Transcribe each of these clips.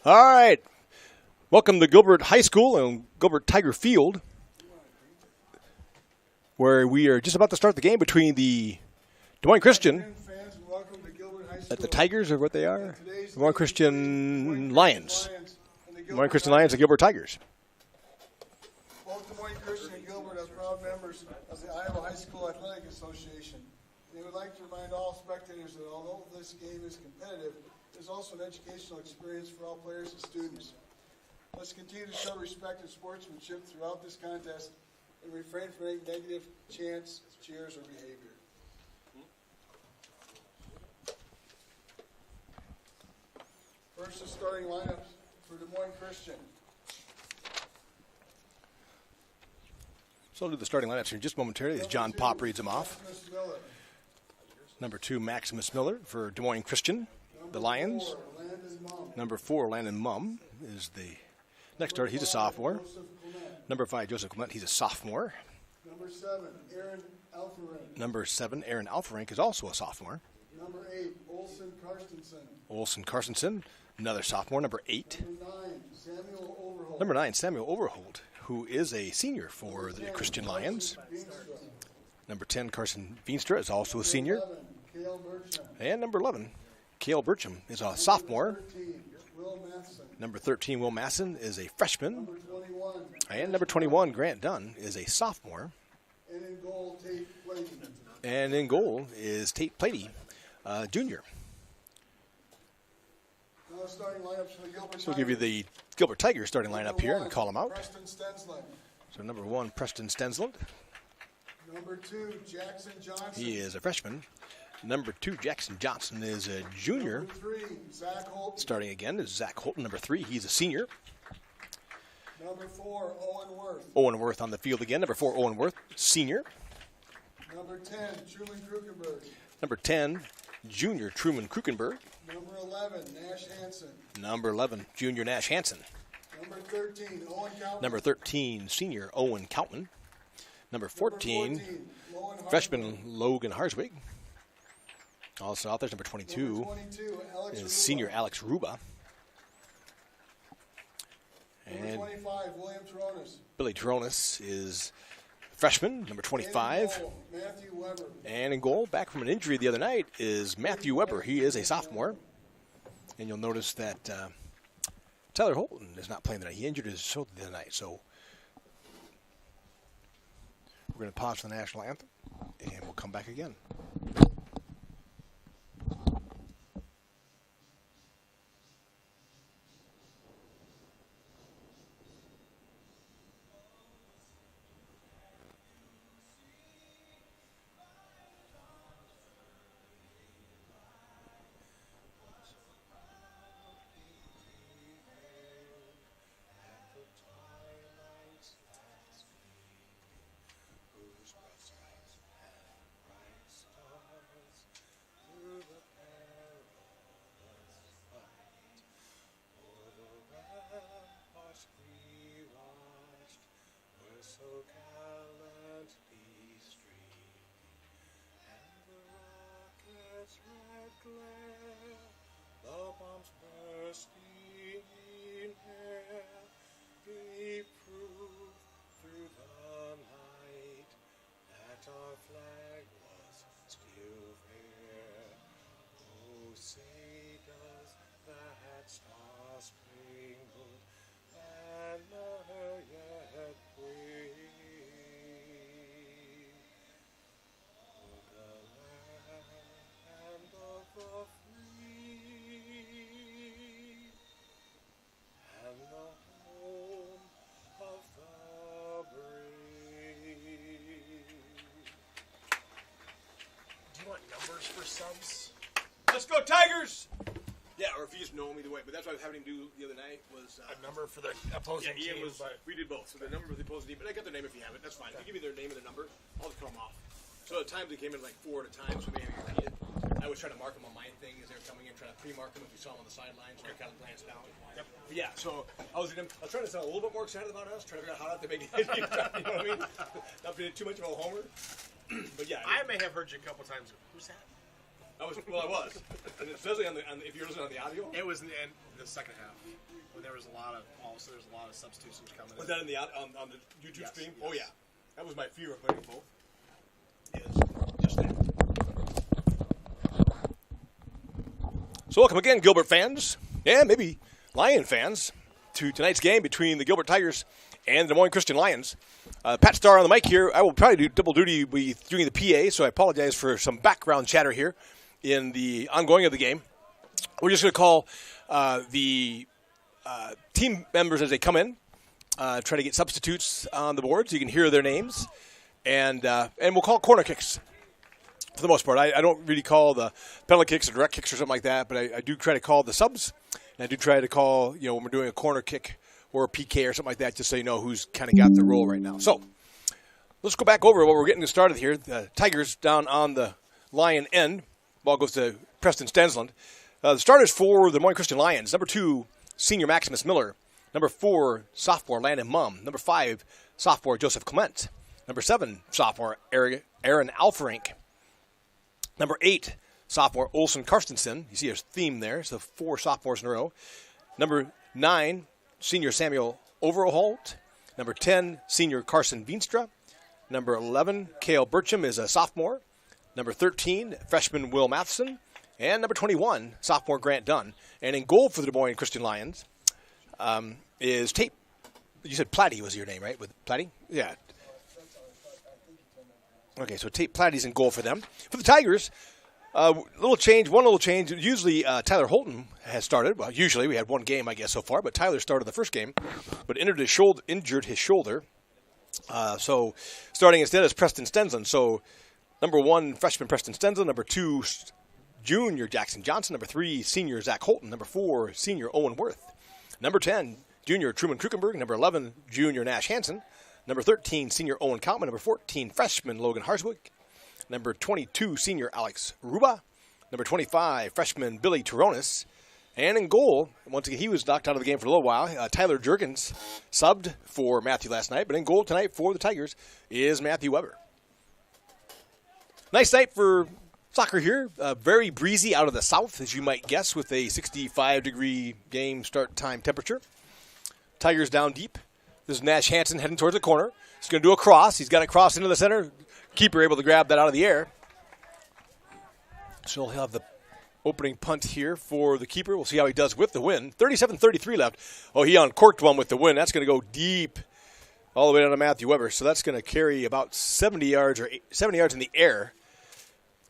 All right. Welcome to Gilbert High School and Gilbert Tiger Field, where we are just about to start the game between the Des Moines Christian, the Tigers are what they are, Des Moines Christian Lions. Des Moines Christian Lions and Gilbert Tigers. Both Des Moines Christian and Gilbert are proud members of the Iowa High School Athletic Association. They would like to remind all spectators that although this game is competitive, it is also an educational experience for all players and students. Let's continue to show respect and sportsmanship throughout this contest and refrain from any negative chants, cheers, or behavior. First, the starting lineup for Des Moines Christian. So I'll do the starting lineups here just momentarily as John Pop reads them off. Number 2, Maximus Miller for Des Moines Christian, the Lions. Number 4, Landon Mumm is the next starter. He's a sophomore. Number 5, Joseph Clement. He's a sophomore. Number 7, Aaron Alferink is also a sophomore. Number 8, Olson Carstensen. Olson Carstensen, another sophomore. Number 8. Number 9, Number 9, Samuel Samuel Overholt. Overholt, who is a senior for the Christian Lions. Number 10, Carson Veenstra is also a senior. 11, Cale Bertram. And number 11, Cale Bertram is a sophomore. 13, Will Matheson. Number 13, Will Masson is a freshman. Number 21, And number 21, Grant Dunn, is a sophomore. and in goal, Tate Clayton. And in goal is Tate Plady, junior. Now the starting lineups for the Gilbert So we'll give you the Gilbert Tigers starting lineup here and call them out. Preston Stensland. So number 1, Preston Stensland. Number 2, Jackson Johnson. He is a freshman. Number 2, Jackson Johnson is a junior. Number 3, Zach Holton. Starting again is Zach Holton, number 3. He's a senior. Number 4, Owen Worth. Owen Worth on the field again. Number 4, Owen Worth, senior. Number 10, Truman Krukenberg. Number 10, junior Truman Krukenberg. Number 11, Nash Hansen. Number 11, junior Nash Hansen. Number 13, Owen Cowper. Number 13, senior Owen Coutman. Number 14, Lowen freshman Logan Harswig. Also out there, number 22 Number 22, Alex is Ruba. senior Alex Ruba. Number And 25, William Tronis. Billy Tronis is freshman, number 25. And in goal, Matthew Weber. And in goal, back from an injury the other night, is Matthew Weber. He is a sophomore. And you'll notice that Tyler Holton is not playing tonight. He injured his shoulder the other night. So we're going to pause for the national anthem, and we'll come back again. For subs. Let's go Tigers! Yeah, or if you just know him either way. But that's what I was having him do the other night was... A number for the opposing Ian team. was, we did both. So the number for the opposing team. But I got their name if you have it. That's fine. If you give me their name and the number, I'll just call them off. So at times they came in like 4 at a time, so maybe you repeat it. I was trying to mark them on my thing as they were coming in, trying to pre-mark them if you saw them on the sidelines, so I kind of glanced down. Yep. But yeah, so I was trying to sound a little bit more excited about us, trying to figure out how not to make it, you know what I mean? Not being too much of a homer. But yeah. I may have heard you a couple times. Who's that? I was. And it says it if you're listening on the audio. It was in the second half. When there was a lot of substitutions coming. Was that in the on the YouTube stream? Yes. Oh yeah, that was my fear of putting both. Is just that. So welcome again, Gilbert fans, and maybe Lion fans, to tonight's game between the Gilbert Tigers and the Des Moines Christian Lions. Pat Starr on the mic here. I will probably do double duty with doing the PA, so I apologize for some background chatter here in the ongoing of the game. We're just going to call the team members as they come in, try to get substitutes on the board so you can hear their names, and we'll call corner kicks for the most part. I don't really call the penalty kicks or direct kicks or something like that, but I do try to call the subs, and I do try to call, when we're doing a corner kick or a PK or something like that, just so you know who's kind of got the role right now. So let's go back over what we're getting started here. The Tigers down on the Lion end. Ball goes to Preston Stensland. The starters for the Moines Christian Lions: number 2, senior Maximus Miller; number 4, sophomore Landon Mumm; number 5, sophomore Joseph Clement; number 7, sophomore Aaron Alferink; number 8, sophomore Olson Karstensen. You see a theme there, so 4 sophomores in a row. Number 9, senior Samuel Overholt; number 10, senior Carson Veenstra; number 11, Cale Burcham is a sophomore; number 13, freshman Will Matheson; and number 21, sophomore Grant Dunn. And in goal for the Des Moines Christian Lions is Tate. You said Platty was your name, right? With Platty? Yeah. Okay, so Tate Platty's in goal for them. For the Tigers, one little change. Usually Tyler Holton has started. Well, usually we had one game, I guess, so far, but Tyler started the first game, but injured his shoulder. So starting instead is Preston Stensland. So number 1, freshman Preston Stensland; number 2, junior Jackson Johnson; number 3, senior Zach Holton; number 4, senior Owen Worth; number 10, junior Truman Krukenberg; number 11, junior Nash Hansen; number 13, senior Owen Kautman; number 14, freshman Logan Harswick; number 22, senior Alex Ruba; number 25, freshman Billy Turonis. And in goal, once again, he was knocked out of the game for a little while. Tyler Jurgens subbed for Matthew last night, but in goal tonight for the Tigers is Matthew Weber. Nice night for soccer here. Very breezy out of the south, as you might guess, with a 65-degree game start time temperature. Tigers down deep. This is Nash Hansen heading towards the corner. He's going to do a cross. He's got it crossed into the center. Keeper able to grab that out of the air. So he'll have the opening punt here for the keeper. We'll see how he does with the win. 37-33 left. Oh, he uncorked one with the win. That's going to go deep all the way down to Matthew Weber. So that's going to carry about 70 yards in the air.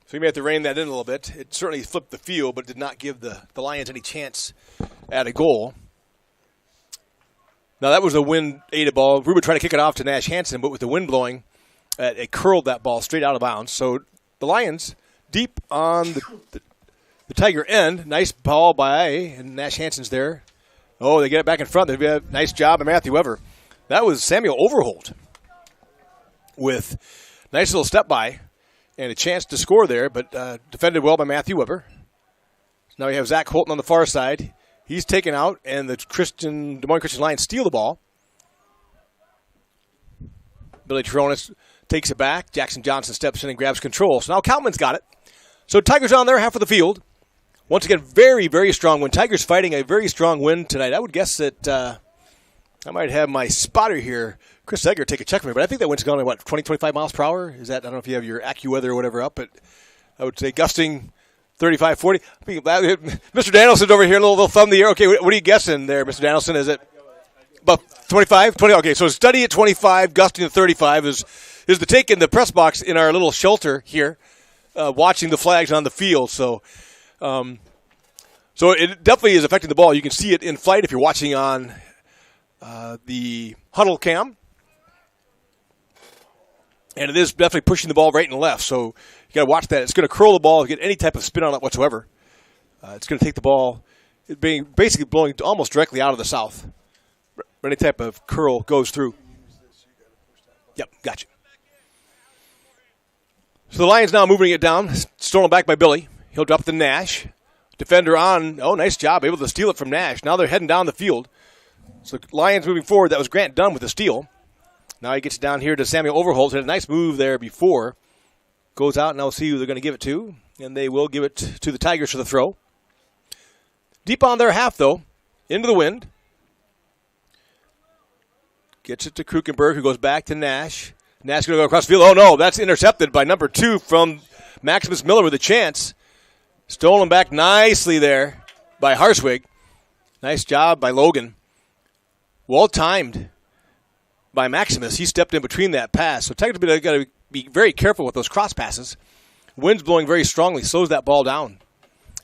So he may have to rein that in a little bit. It certainly flipped the field, but did not give the Lions any chance at a goal. Now, that was a wind-aided ball. Ruben tried to kick it off to Nash Hansen, but with the wind blowing, it curled that ball straight out of bounds. So the Lions deep on the Tiger end. Nice ball and Nash Hansen's there. Oh, they get it back in front. They do a nice job by Matthew Weber. That was Samuel Overholt with nice little step by and a chance to score there, but defended well by Matthew Weber. Now we have Zach Holton on the far side. He's taken out, and the Des Moines Christian Lions steal the ball. Billy Turonis takes it back. Jackson Johnson steps in and grabs control. So now Kautman's got it. So Tigers on their half of the field. Once again, very, very strong wind. Tigers fighting a very strong wind tonight. I would guess that I might have my spotter here, Chris Egger, take a check for me. But I think that wind's going at, 20, 25 miles per hour? Is that, I don't know if you have your AccuWeather or whatever up, but I would say gusting 35, 40. Mr. Danielson's over here, a little thumb in the air. Okay, what are you guessing there, Mr. Danielson? Is it about 25? 20? Okay, so steady at 25, gusting at 35 is the take in the press box in our little shelter here, watching the flags on the field. So it definitely is affecting the ball. You can see it in flight if you're watching on the huddle cam. And it is definitely pushing the ball right and left. So you got to watch that. It's going to curl the ball, get any type of spin on it whatsoever. It's going to take the ball, it being basically blowing almost directly out of the south. Any type of curl goes through. Yep, gotcha. So the Lions now moving it down. Stolen back by Billy. He'll drop the Nash. Defender on. Oh, nice job. Able to steal it from Nash. Now they're heading down the field. So Lions moving forward. That was Grant Dunn with the steal. Now he gets down here to Samuel Overholt. Had a nice move there before. Goes out, and I'll see who they're going to give it to. and they will give it to the Tigers for the throw. Deep on their half, though, into the wind. Gets it to Krukenberg, who goes back to Nash. Nash going to go across the field. Oh, no, that's intercepted by number 2 from Maximus Miller with a chance. Stolen back nicely there by Harswig. Nice job by Logan. Well timed by Maximus. He stepped in between that pass. So Tigers got to be very careful with those cross passes. Wind's blowing very strongly, slows that ball down,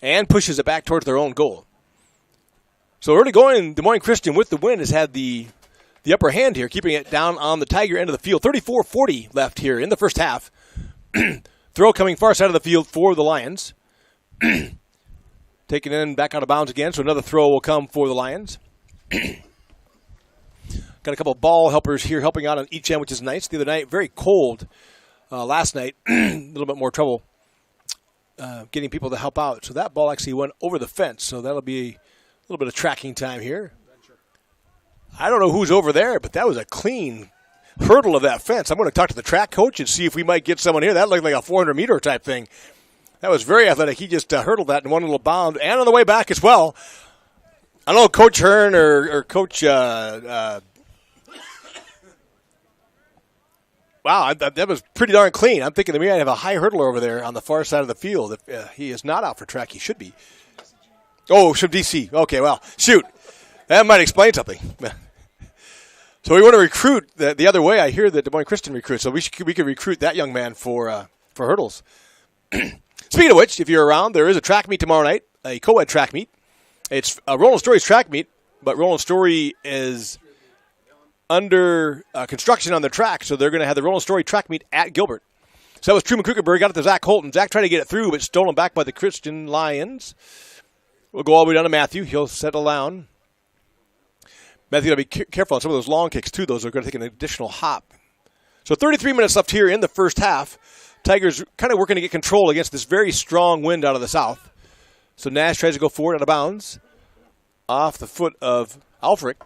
and pushes it back towards their own goal. So early going, Des Moines Christian with the win has had the upper hand here, keeping it down on the Tiger end of the field. 34-40 left here in the first half. Throw coming far side of the field for the Lions. Taken in, back out of bounds again, so another throw will come for the Lions. Got a couple of ball helpers here helping out on each end, which is nice. The other night, very cold. Last night, a little bit more trouble getting people to help out. So that ball actually went over the fence, so that'll be a little bit of tracking time here. I don't know who's over there, but that was a clean hurdle of that fence. I'm going to talk to the track coach and see if we might get someone here. That looked like a 400-meter type thing. That was very athletic. He just hurdled that in one little bound, and on the way back as well. I don't know, Coach Hearn or Coach wow, that was pretty darn clean. I'm thinking that we might have a high hurdler over there on the far side of the field. If he is not out for track, he should be. Oh, from DC. Okay, well, shoot. That might explain something. So we want to recruit the other way. I hear that Des Moines Christian recruits, so we could recruit that young man for hurdles. Speaking of which, if you're around, there is a track meet tomorrow night, a co-ed track meet. It's Roland Story's track meet, but Roland Story is under construction on the track, so they're going to have the Roland Story track meet at Gilbert. So that was Truman Krukenberg, got it to Zach Holton. Zach tried to get it through, but stolen back by the Christian Lions. We'll go all the way down to Matthew. He'll settle down. Matthew got to be careful on some of those long kicks, too. Those are going to take an additional hop. So 33 minutes left here in the first half. Tigers kind of working to get control against this very strong wind out of the south. So Nash tries to go forward out of bounds. Off the foot of Alfrink.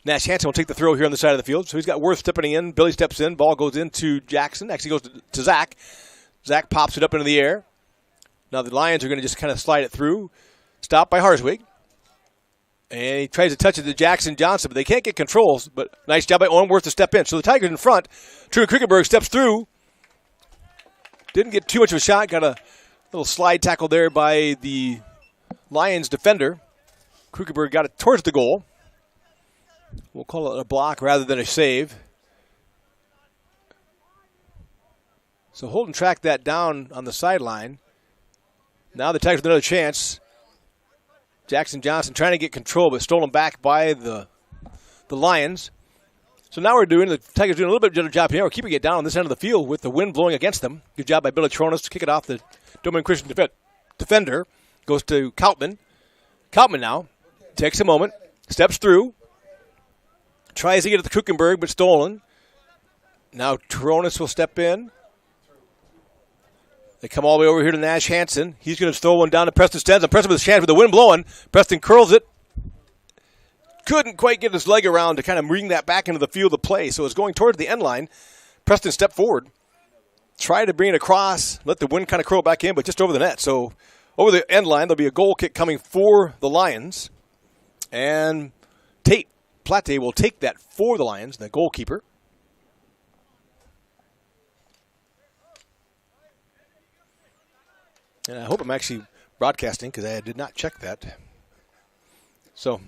Nash Hansen will take the throw here on the side of the field. So he's got Worth stepping in. Billy steps in. Ball goes into Jackson. Actually goes to Zach. Zach pops it up into the air. Now the Lions are going to just kind of slide it through. Stopped by Harswig. And he tries to touch it to Jackson Johnson, but they can't get controls. But nice job by Owen Worth to step in. So the Tigers in front. Truman Krukenberg steps through. Didn't get too much of a shot. Got a little slide tackle there by the Lions defender. Krukenberg got it towards the goal. We'll call it a block rather than a save. So Holden tracked that down on the sideline. Now the Tigers have another chance. Jackson Johnson trying to get control, but stolen back by the Lions. So now the Tigers doing a little bit better job here. We're keeping it down on this end of the field with the wind blowing against them. Good job by Billy Tronis to kick it off the Des Moines Christian defender. Goes to Kautman. Kautman now takes a moment, steps through, tries to get at the Krukenberg, but stolen. Now Tronis will step in. They come all the way over here to Nash Hansen. He's going to throw one down to Preston Stenson. Preston with a chance with the wind blowing. Preston curls it. Couldn't quite get his leg around to kind of bring that back into the field of play. So it's going towards the end line. Preston stepped forward. Tried to bring it across. Let the wind kind of curl back in, but just over the net. So over the end line, there'll be a goal kick coming for the Lions. And Tate Plate will take that for the Lions, the goalkeeper. And I hope I'm actually broadcasting because I did not check that. So,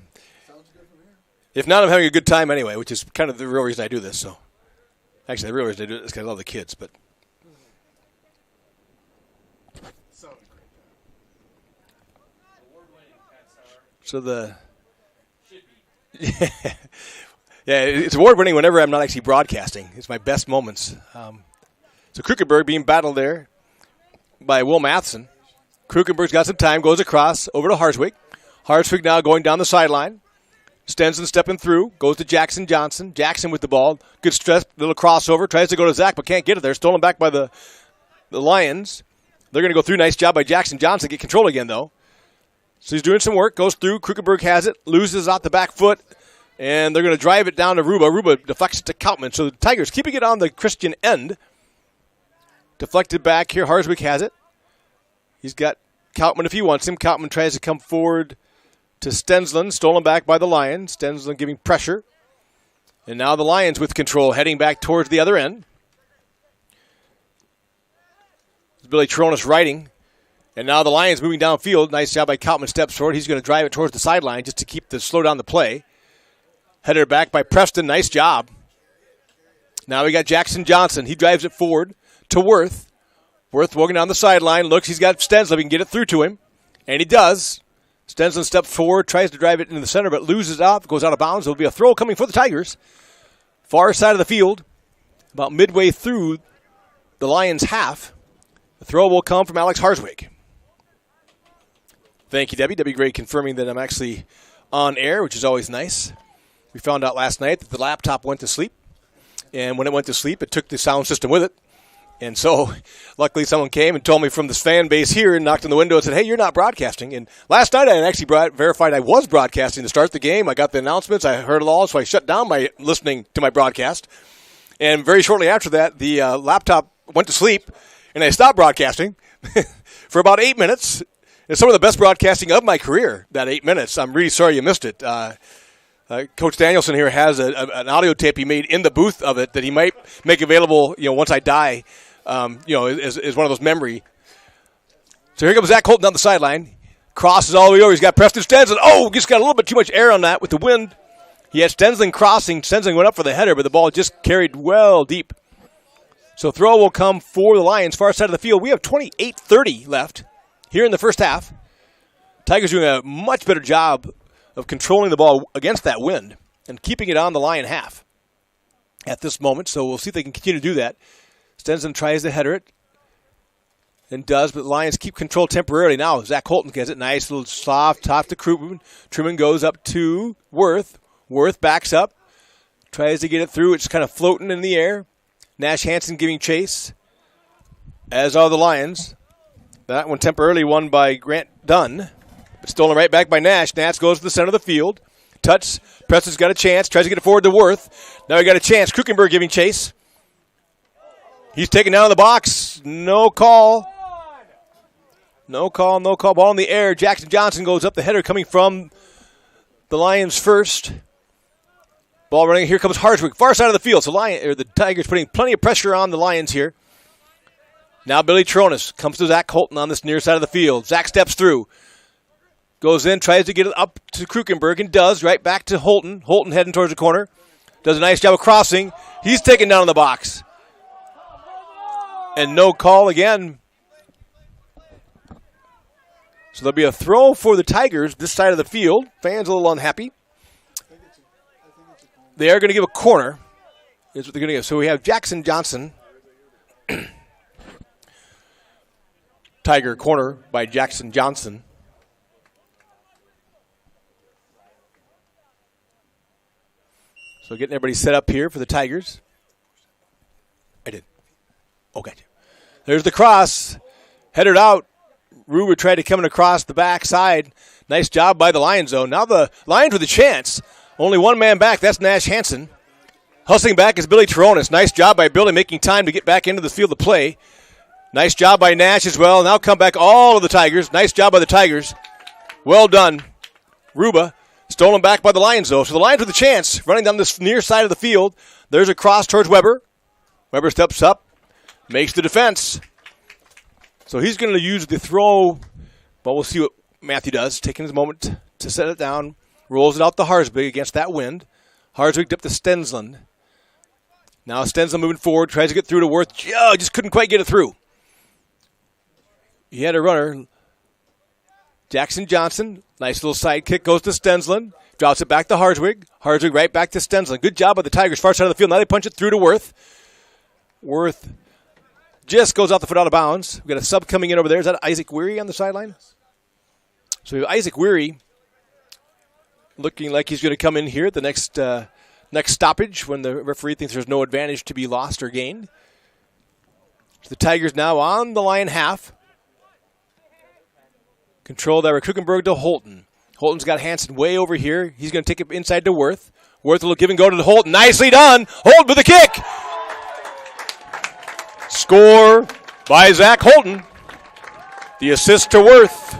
if not, I'm having a good time anyway, which is kind of the real reason I do this. So, actually, the real reason I do it is because I love the kids. But so yeah, it's award-winning whenever I'm not actually broadcasting. It's my best moments. So Krukenberg being battled there by Will Matheson. Krukenberg's got some time, goes across over to Harswig. Harswig now going down the sideline. Stenson stepping through, goes to Jackson Johnson. Jackson with the ball. Good stress, little crossover. Tries to go to Zach, but can't get it there. Stolen back by the Lions. They're going to go through. Nice job by Jackson Johnson. Get control again, though. So he's doing some work. Goes through. Krukenberg has it. Loses out the back foot. And they're going to drive it down to Ruba. Ruba deflects it to Kautman. So the Tigers keeping it on the Christian end. Deflected back here. Harswick has it. He's got Kautman if he wants him. Kautman tries to come forward to Stensland. Stolen back by the Lions. Stensland giving pressure. And now the Lions with control, heading back towards the other end. Billy Tronis riding. And now the Lions moving downfield. Nice job by Kautman. Steps forward. He's going to drive it towards the sideline just to slow down the play. Headed back by Preston. Nice job. Now we got Jackson Johnson. He drives it forward to Worth. Worth walking down the sideline. Looks, he's got Stensland. He can get it through to him. And he does. Stensland steps forward, tries to drive it into the center, but loses out. Goes out of bounds. It'll be a throw coming for the Tigers. Far side of the field. About midway through the Lions' half. The throw will come from Alex Harswick. Thank you, Debbie. Debbie Gray confirming that I'm actually on air, which is always nice. We found out last night that the laptop went to sleep. And when it went to sleep, it took the sound system with it. And so, luckily, someone came and told me from this fan base here and knocked on the window and said, hey, you're not broadcasting. And last night, I actually verified I was broadcasting to start the game. I got the announcements. I heard it all, so I shut down my listening to my broadcast. And very shortly after that, the laptop went to sleep, and I stopped broadcasting for about 8 minutes. It's some of the best broadcasting of my career, that 8 minutes. I'm really sorry you missed it. Coach Danielson here has an audio tape he made in the booth of it that he might make available, once I die, as one of those memory. So here comes Zach Colton down the sideline. Crosses all the way over. He's got Preston Stensland. Oh, just got a little bit too much air on that with the wind. He had Stensland crossing. Stensland went up for the header, but the ball just carried well deep. So throw will come for the Lions, far side of the field. We have 28:30 left here in the first half. Tigers doing a much better job of controlling the ball against that wind and keeping it on the Lion half at this moment. So we'll see if they can continue to do that. Stensland tries to header it and does, but the Lions keep control temporarily. Now Zach Colton gets it. Nice little soft top to Truman. Truman goes up to Worth. Worth backs up. Tries to get it through. It's kind of floating in the air. Nash Hansen giving chase, as are the Lions. That one temporarily won by Grant Dunn. Stolen right back by Nash. Nash goes to the center of the field. Touch. Preston's got a chance. Tries to get it forward to Worth. Now he got a chance. Krukenberg giving chase. He's taken down in the box. No call. No call. Ball in the air. Jackson Johnson goes up the header coming from the Lions first. Ball running. Here comes Harswick. Far side of the field. So the Tigers putting plenty of pressure on the Lions here. Now Billy Tronis comes to Zach Colton on this near side of the field. Zach steps through. Goes in, tries to get it up to Krukenberg, and does. Right back to Holton. Holton heading towards the corner. Does a nice job of crossing. He's taken down in the box. And no call again. So there'll be a throw for the Tigers this side of the field. Fans a little unhappy. They are going to give a corner. Is what they're going to give. So we have Jackson Johnson. Tiger corner by Jackson Johnson. So getting everybody set up here for the Tigers. I did. Okay. There's the cross. Headed out. Ruber tried to come in across the backside. Nice job by the Lions, though. Now the Lions with a chance. Only one man back. That's Nash Hansen. Hustling back is Billy Tronis. Nice job by Billy making time to get back into the field of play. Nice job by Nash as well. Now come back all of the Tigers. Nice job by the Tigers. Well done. Ruba. Stolen back by the Lions, though. So the Lions with a chance, running down this near side of the field. There's a cross towards Weber. Weber steps up, makes the defense. So he's going to use the throw, but we'll see what Matthew does. Taking his moment to set it down. Rolls it out to Harswick against that wind. Harswick up to Stensland. Now Stensland moving forward, tries to get through to Worth. Just couldn't quite get it through. He had a runner. Jackson Johnson, nice little side kick, goes to Stensland. Drops it back to Harswick. Harswick right back to Stensland. Good job by the Tigers, far side of the field. Now they punch it through to Worth. Worth just goes out the foot out of bounds. We've got a sub coming in over there. Is that Isaac Weary on the sideline? So we have Isaac Weary looking like he's going to come in here at the next stoppage when the referee thinks there's no advantage to be lost or gained. So the Tigers now on the Lion half. Controlled by Krukenberg to Holton. Holton's got Hansen way over here. He's going to take it inside to Worth. Worth will give and go to Holton. Nicely done. Holton with a kick. Score by Zach Holton. The assist to Worth.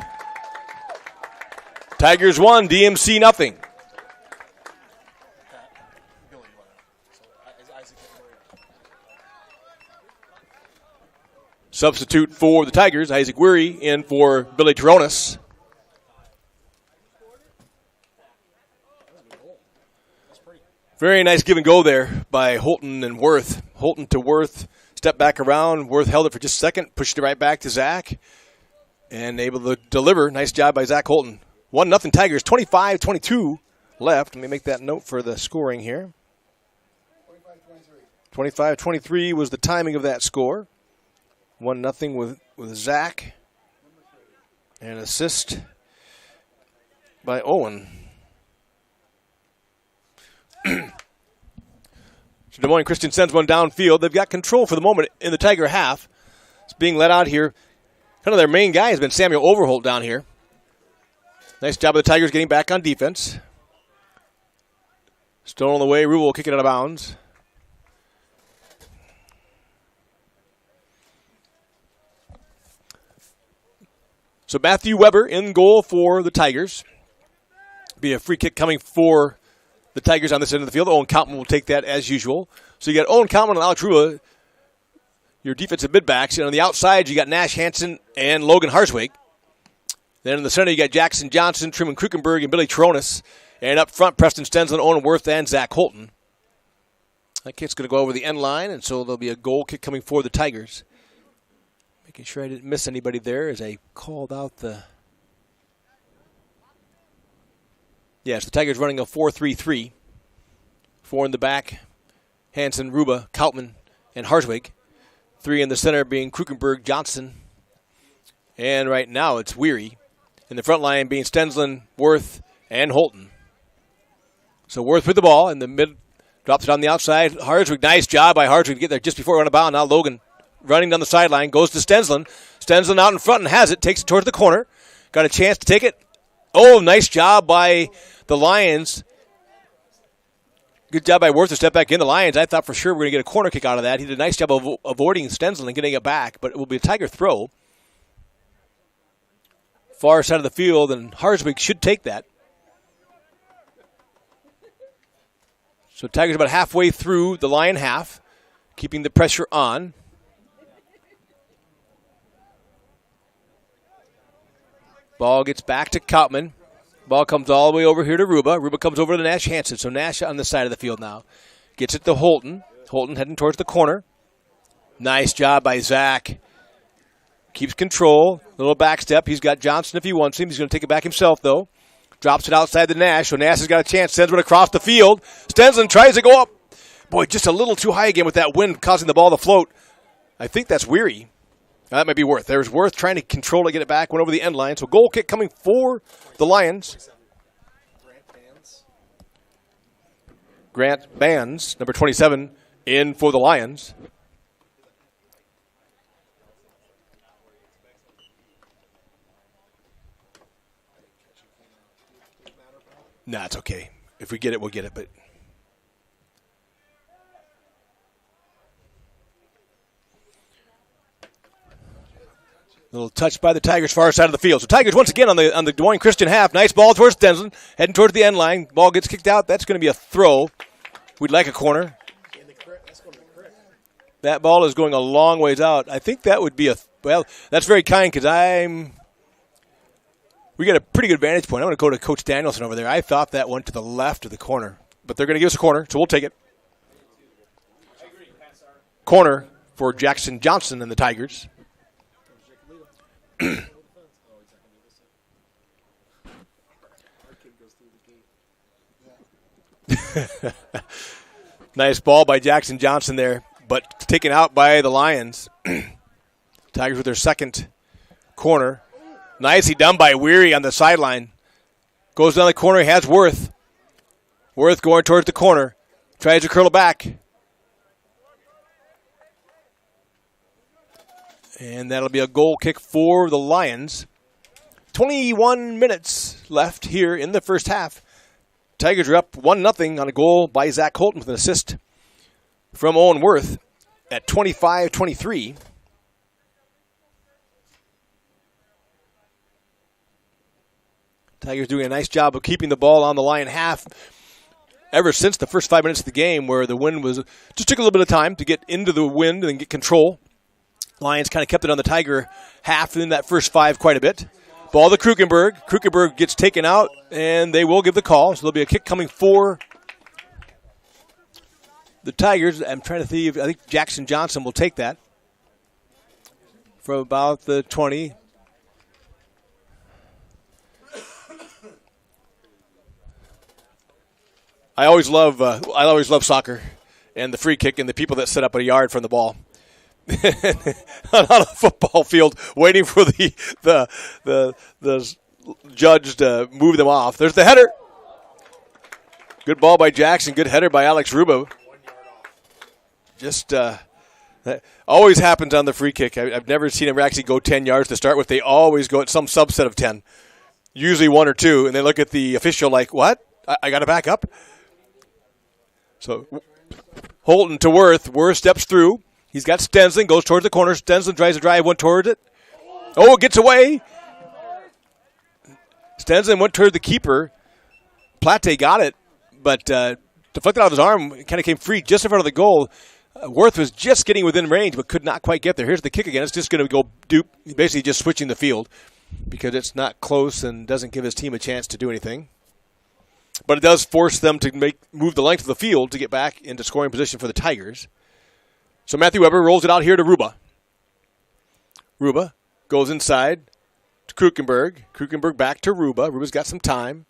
Tigers 1, DMC nothing. Substitute for the Tigers, Isaac Weary in for Billy Teronis. Very nice give and go there by Holton and Worth. Holton to Worth, step back around. Worth held it for just a second, pushed it right back to Zach, and able to deliver. Nice job by Zach Holton. 1-0 Tigers, 25-22 left. Let me make that note for the scoring here. 25-23 was the timing of that score. 1-0 with Zach. And assist by Owen. So Des Moines Christian sends one downfield. They've got control for the moment in the Tiger half. It's being let out here. Kind of their main guy has been Samuel Overholt down here. Nice job of the Tigers getting back on defense. Stolen the way. Rubel will kick it out of bounds. So Matthew Weber in goal for the Tigers. Be a free kick coming for the Tigers on this end of the field. Owen Kautman will take that as usual. So you got Owen Kautman and Alex Rua, your defensive midbacks. And on the outside, you got Nash Hansen and Logan Harswig. Then in the center, you got Jackson Johnson, Truman Krukenberg, and Billy Teronis. And up front, Preston Stensland, Owen Worth, and Zach Holton. That kick's going to go over the end line, and so there'll be a goal kick coming for the Tigers. Making sure I didn't miss anybody there as I called out the... Yes, the Tigers running a 4-3-3. 4 in the back, Hansen, Ruba, Kautman, and Harswig. 3 in the center being Krukenberg, Johnson. And right now it's Weary. In the front line being Stensland, Worth, and Holton. So Worth with the ball in the mid, drops it on the outside. Harswig, nice job by Harswig to get there just before it went out. Now Logan running down the sideline, goes to Stensland. Stensland out in front and has it, takes it towards the corner. Got a chance to take it. Oh, nice job by the Lions. Good job by Worth to step back in. The Lions, I thought for sure we were going to get a corner kick out of that. He did a nice job of avoiding Stensland and getting it back, but it will be a Tiger throw. Far side of the field, and Harswig should take that. So Tigers about halfway through the Lion half, keeping the pressure on. Ball gets back to Kautman. Ball comes all the way over here to Ruba. Ruba comes over to Nash Hansen. So Nash on the side of the field now. Gets it to Holton. Holton heading towards the corner. Nice job by Zach. Keeps control. Little back step. He's got Johnson if he wants him. He's going to take it back himself, though. Drops it outside to Nash. So Nash has got a chance. Sends it across the field. Stensland tries to go up. Boy, just a little too high again with that wind causing the ball to float. I think that's Weary. That might be Worth. There's Worth trying to control it, get it back. Went over the end line. So goal kick coming for the Lions. Grant Bands, number 27, in for the Lions. Nah, it's okay. If we get it, we'll get it. But little touch by the Tigers far side of the field. So Tigers once again on the Des Moines Christian half. Nice ball towards Stensland, heading towards the end line. Ball gets kicked out. That's going to be a throw. We'd like a corner. That ball is going a long ways out. I think that would be well, that's very kind because we got a pretty good vantage point. I'm going to go to Coach Danielson over there. I thought that went to the left of the corner, but they're going to give us a corner, so we'll take it. Corner for Jackson Johnson and the Tigers. Nice ball by Jackson Johnson there, but taken out by the Lions. Tigers with their second corner. Nicely done by Weary on the sideline. Goes down the corner, he has Worth. Worth going towards the corner. Tries to curl it back. And that'll be a goal kick for the Lions. 21 minutes left here in the first half. Tigers are up 1-0 on a goal by Zach Holton with an assist from Owen Worth at 25-23. Tigers doing a nice job of keeping the ball on the Lion half ever since the first 5 minutes of the game, where the wind just took a little bit of time to get into the wind and get control. Lions kind of kept it on the Tiger half in that first 5 quite a bit. Ball to Krukenberg. Krukenberg gets taken out, and they will give the call. So there'll be a kick coming for the Tigers. I'm trying to see. I think Jackson Johnson will take that from about the 20. I always love soccer and the free kick and the people that set up a yard from the ball on a football field waiting for the judge to move them off. There's the header. Good ball by Jackson. Good header by Alex Ruba. Just that always happens on the free kick. I've never seen him actually go 10 yards to start with. They always go at some subset of 10, usually 1 or 2, and they look at the official like, what? I got to back up? So Holton to Worth. Worth steps through. He's got Stensland, goes towards the corner. Stensland tries to drive one towards it. Oh, gets away. Stensland went toward the keeper. Plate got it, but deflected out of his arm. It kind of came free just in front of the goal. Worth was just getting within range, but could not quite get there. Here's the kick again. It's just going to go dupe, basically just switching the field because it's not close and doesn't give his team a chance to do anything. But it does force them to move the length of the field to get back into scoring position for the Tigers. So Matthew Weber rolls it out here to Ruba. Ruba goes inside to Krukenberg. Krukenberg back to Ruba. Ruba's got some time.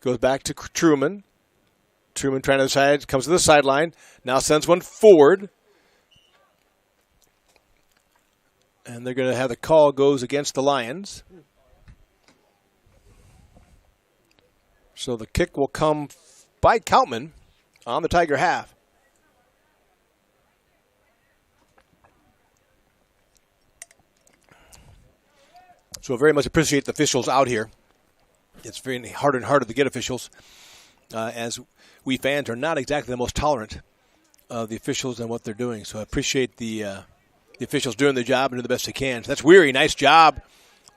Goes back to Truman. Truman trying to decide, comes to the sideline. Now sends one forward. And they're going to have the call goes against the Lions. So the kick will come by Kautman on the Tiger half. So I very much appreciate the officials out here. It's very harder and harder to get officials, as we fans are not exactly the most tolerant of the officials and what they're doing. So I appreciate the officials doing their job and doing the best they can. So that's Weary. Nice job.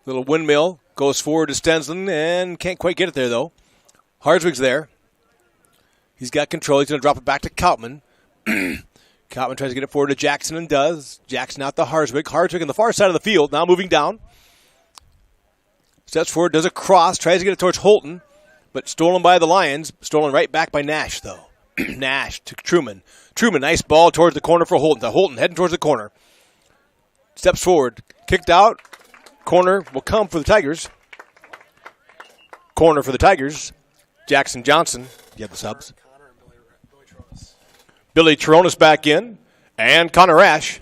Little windmill. Goes forward to Stensland and can't quite get it there, though. Harswig's there. He's got control. He's going to drop it back to Kautman. Kautman tries to get it forward to Jackson and does. Jackson out to Harswig. Harswig on the far side of the field. Now moving down. Steps forward, does a cross, tries to get it towards Holton, but stolen by the Lions. Stolen right back by Nash, though. Nash to Truman. Truman, nice ball towards the corner for Holton. Holton heading towards the corner. Steps forward, kicked out. Corner will come for the Tigers. Corner for the Tigers. Jackson Johnson, you have the subs. Billy Tronis back in, and Connor Ash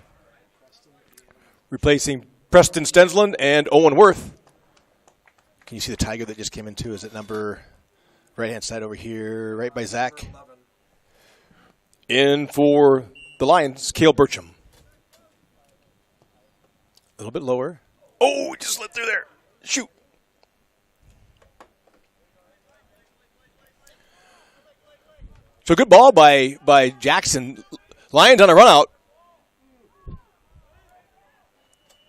replacing Preston Stensland and Owen Worth. Can you see the Tiger that just came in too? Is it number right-hand side over here, right by Zach? In for the Lions, Cale Burcham. A little bit lower. Oh, just slid through there. Shoot. So good ball by Jackson. Lions on a run out.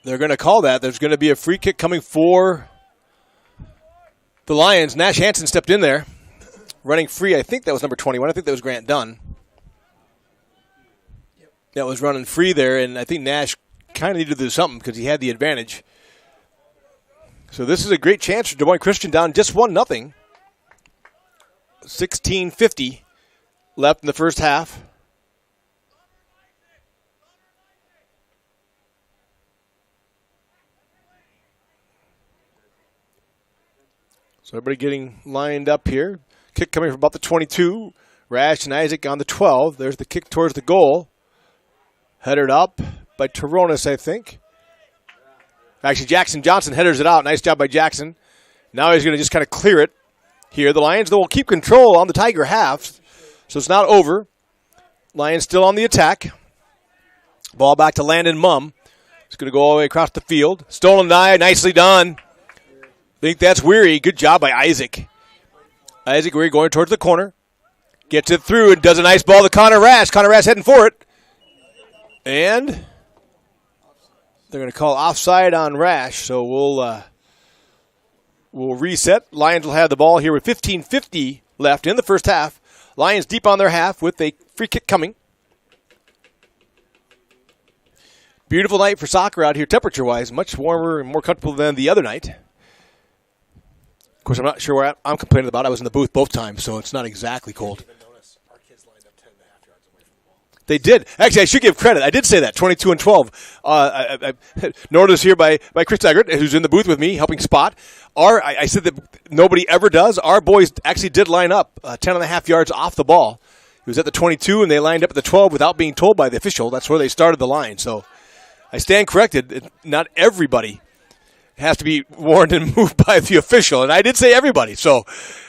They're going to call that. There's going to be a free kick coming for the Lions. Nash Hansen stepped in there. Running free, I think that was number 21. I think that was Grant Dunn. That was running free there, and I think Nash kind of needed to do something because he had the advantage. So this is a great chance for Des Moines Christian down just 1-0. 16:50 left in the first half. So everybody getting lined up here. Kick coming from about the 22. Rash and Isaac on the 12. There's the kick towards the goal. Headed up by Toronis, I think. Actually, Jackson Johnson headers it out. Nice job by Jackson. Now he's going to just kind of clear it here. The Lions, though, will keep control on the Tiger half. So it's not over. Lions still on the attack. Ball back to Landon Mumm. It's going to go all the way across the field. Stolen die. Nicely done. I think that's Weary. Good job by Isaac. Isaac Weary going towards the corner. Gets it through and does a nice ball to Connor Rash. Connor Rash heading for it. And they're going to call offside on Rash. So will reset. Lions will have the ball here with 15:50 left in the first half. Lions deep on their half with a free kick coming. Beautiful night for soccer out here, temperature-wise. Much warmer and more comfortable than the other night. Of course, I'm not sure what I'm complaining about. I was in the booth both times, so it's not exactly cold. They did. Actually, I should give credit. I did say that, 22 and 12. I noticed here by Chris Eggert, who's in the booth with me, helping spot. I said that nobody ever does. Our boys actually did line up 10 and a half yards off the ball. It was at the 22, and they lined up at the 12 without being told by the official. That's where they started the line. So I stand corrected. Not everybody has to be warned and moved by the official. And I did say everybody. So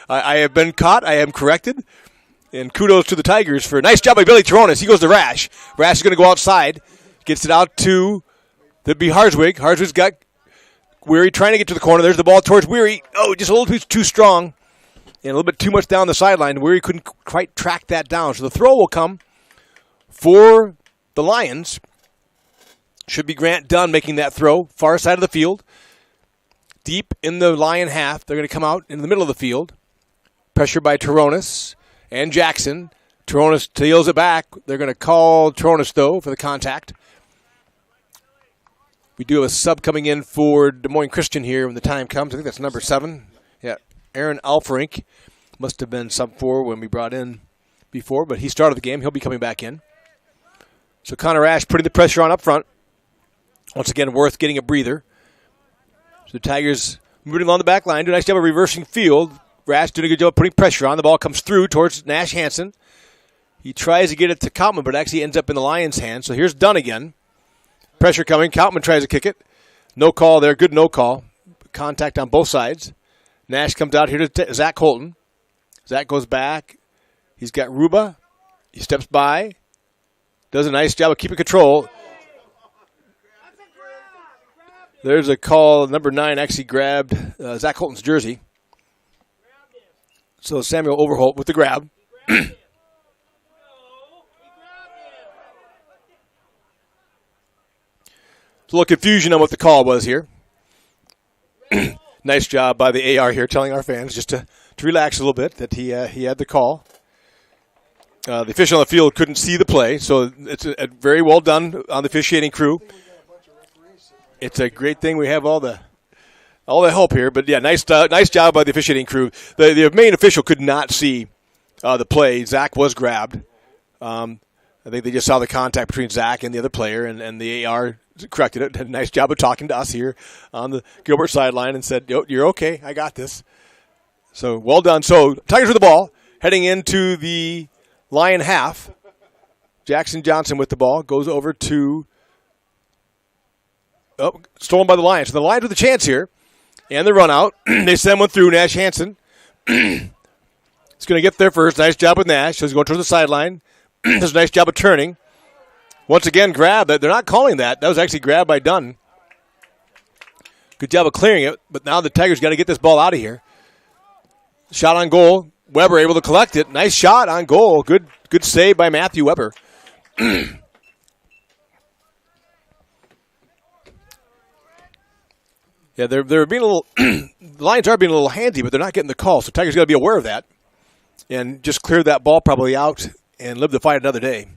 I have been caught. I am corrected. And kudos to the Tigers for a nice job by Billy Taronis. He goes to Rash. Rash is going to go outside. Gets it out to the Harswig. Harswig's got Weary trying to get to the corner. There's the ball towards Weary. Oh, just a little too strong. And a little bit too much down the sideline. Weary couldn't quite track that down. So the throw will come for the Lions. Should be Grant Dunn making that throw. Far side of the field. Deep in the Lion half. They're going to come out in the middle of the field. Pressure by Taronis and Jackson. Taronis tails it back. They're going to call Taronis, though, for the contact. We do have a sub coming in for Des Moines Christian here when the time comes. I think that's number 7. Yeah, Aaron Alferink must have been sub 4 when we brought in before, but he started the game. He'll be coming back in. So Connor Ash putting the pressure on up front. Once again, Worth getting a breather. So the Tigers moving along the back line. Do a nice job of reversing field. Rash doing a good job of putting pressure on. The ball comes through towards Nash Hansen. He tries to get it to Kautman, but actually ends up in the Lions' hands. So here's Dunn again. Pressure coming. Kautman tries to kick it. No call there. Good no call. Contact on both sides. Nash comes out here to Zach Holton. Zach goes back. He's got Ruba. He steps by. Does a nice job of keeping control. There's a call. Number 9 actually grabbed Zach Holton's jersey. So Samuel Overholt with the grab. A little confusion on what the call was here. Nice job by the AR here telling our fans just to relax a little bit that he had the call. The official on the field couldn't see the play, so it's a very well done on the officiating crew. It's a great thing we have all the help here, but yeah, nice job by the officiating crew. The main official could not see the play. Zach was grabbed. I think they just saw the contact between Zach and the other player, and the AR corrected it. Did a nice job of talking to us here on the Gilbert sideline and said, "Yo, you're okay. I got this." So well done. So Tigers with the ball, heading into the Lion half. Jackson Johnson with the ball goes over to stolen by the Lions. So the Lions with a chance here. And the run out. They send one through Nash Hansen. It's going to get there first. Nice job with Nash. So he's going towards the sideline. Does a nice job of turning. Once again, grab. They're not calling that. That was actually grabbed by Dunn. Good job of clearing it. But now the Tigers got to get this ball out of here. Shot on goal. Weber able to collect it. Nice shot on goal. Good save by Matthew Weber. Yeah, they're being a little. The Lions are being a little handy, but they're not getting the call. So Tigers got to be aware of that, and just clear that ball probably out and live to fight another day.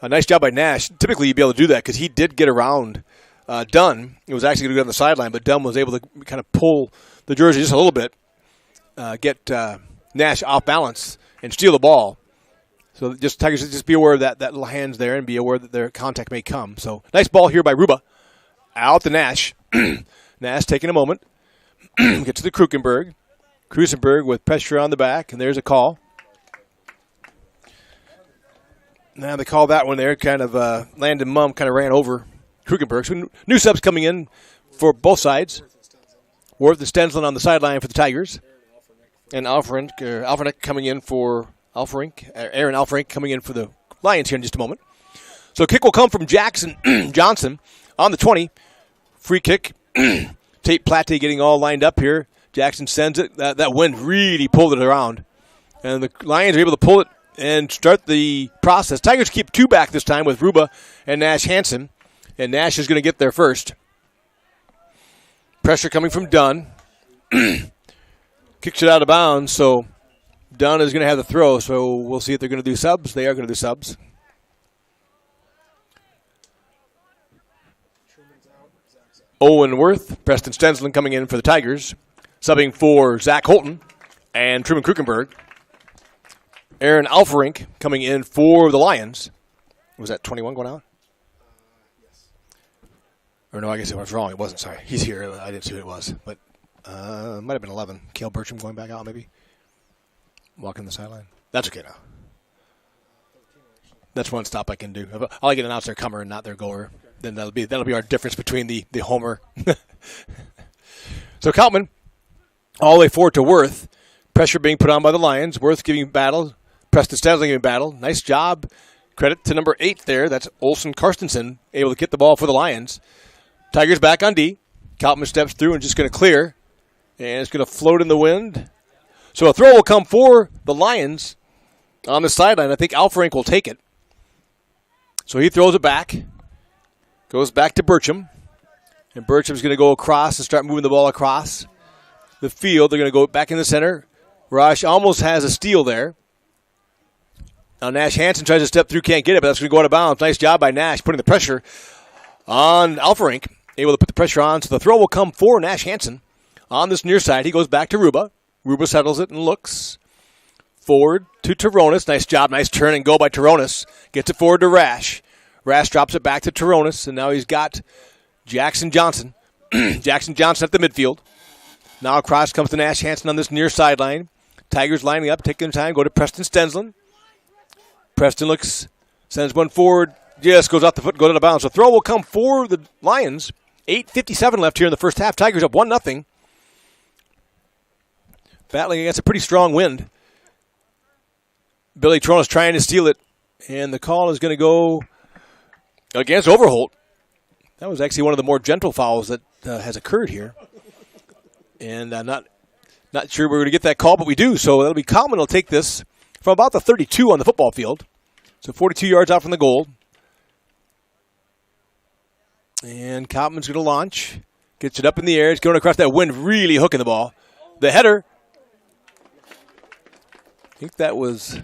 A nice job by Nash. Typically, you'd be able to do that because he did get around Dunn. It was actually going to go on the sideline, but Dunn was able to kind of pull the jersey just a little bit, get Nash off balance, and steal the ball. So just Tigers just be aware of that little hands there, and be aware that their contact may come. So nice ball here by Ruba, out to Nash. Nash taking a moment. Get to the Krukenberg. Krusenberg with pressure on the back, and there's a call. Now they call that one there. Kind of Landon Mumm kind of ran over Krukenberg. So new subs coming in for both sides. Worth and Stenslin on the sideline for the Tigers. And Alferink coming in for Aaron Alferink coming in for the Lions here in just a moment. So kick will come from Jackson Johnson on the 20. Free kick. Tate Plate getting all lined up here. Jackson sends it. That wind really pulled it around. And the Lions are able to pull it and start the process. Tigers keep 2 back this time with Ruba and Nash Hansen. And Nash is going to get there first. Pressure coming from Dunn. Kicks it out of bounds, so Dunn is going to have the throw. So we'll see if they're going to do subs. They are going to do subs. Owen Worth, Preston Stensland coming in for the Tigers. Subbing for Zach Holton and Truman Krukenberg. Aaron Alferink coming in for the Lions. Was that 21 going out? Yes. Or no, I guess I was wrong. It wasn't. Sorry. He's here. I didn't see who it was. But it might have been 11. Cale Bertram going back out maybe. Walking the sideline. That's okay now. That's one stop I can do. If I can announce their comer and not their goer, then that'll be our difference between the homer. So Kautman, all the way forward to Worth. Pressure being put on by the Lions. Worth giving battle. Preston Stensland giving battle. Nice job. Credit to number 8 there. That's Olsen Karstensen, able to get the ball for the Lions. Tigers back on D. Kautman steps through and just going to clear. And it's going to float in the wind. So a throw will come for the Lions on the sideline. I think Alferink will take it. So he throws it back. Goes back to Bertram. And Bertram's going to go across and start moving the ball across the field. They're going to go back in the center. Raj almost has a steal there. Now Nash Hansen tries to step through, can't get it, but that's going to go out of bounds. Nice job by Nash putting the pressure on Alferink. Able to put the pressure on, so the throw will come for Nash Hansen on this near side. He goes back to Ruba. Ruba settles it and looks forward to Taronis. Nice job, nice turn and go by Taronis. Gets it forward to Rash. Rash drops it back to Taronis, and now he's got Jackson Johnson. Jackson Johnson at the midfield. Now across comes to Nash Hansen on this near sideline. Tigers lining up, taking time, go to Preston Stensland. Preston looks, sends one forward, just goes off the foot, goes out of bounds. So throw will come for the Lions. 8:57 left here in the first half. Tigers up 1-0. Battling against a pretty strong wind. Billy Tronis trying to steal it, and the call is going to go against Overholt. That was actually one of the more gentle fouls that has occurred here. And I'm not sure we're going to get that call, but we do. So that'll be Kautman will take this from about the 32 on the football field. So 42 yards out from the goal. And Kautman's going to launch. Gets it up in the air. It's going across that wind, really hooking the ball. The header. I think that was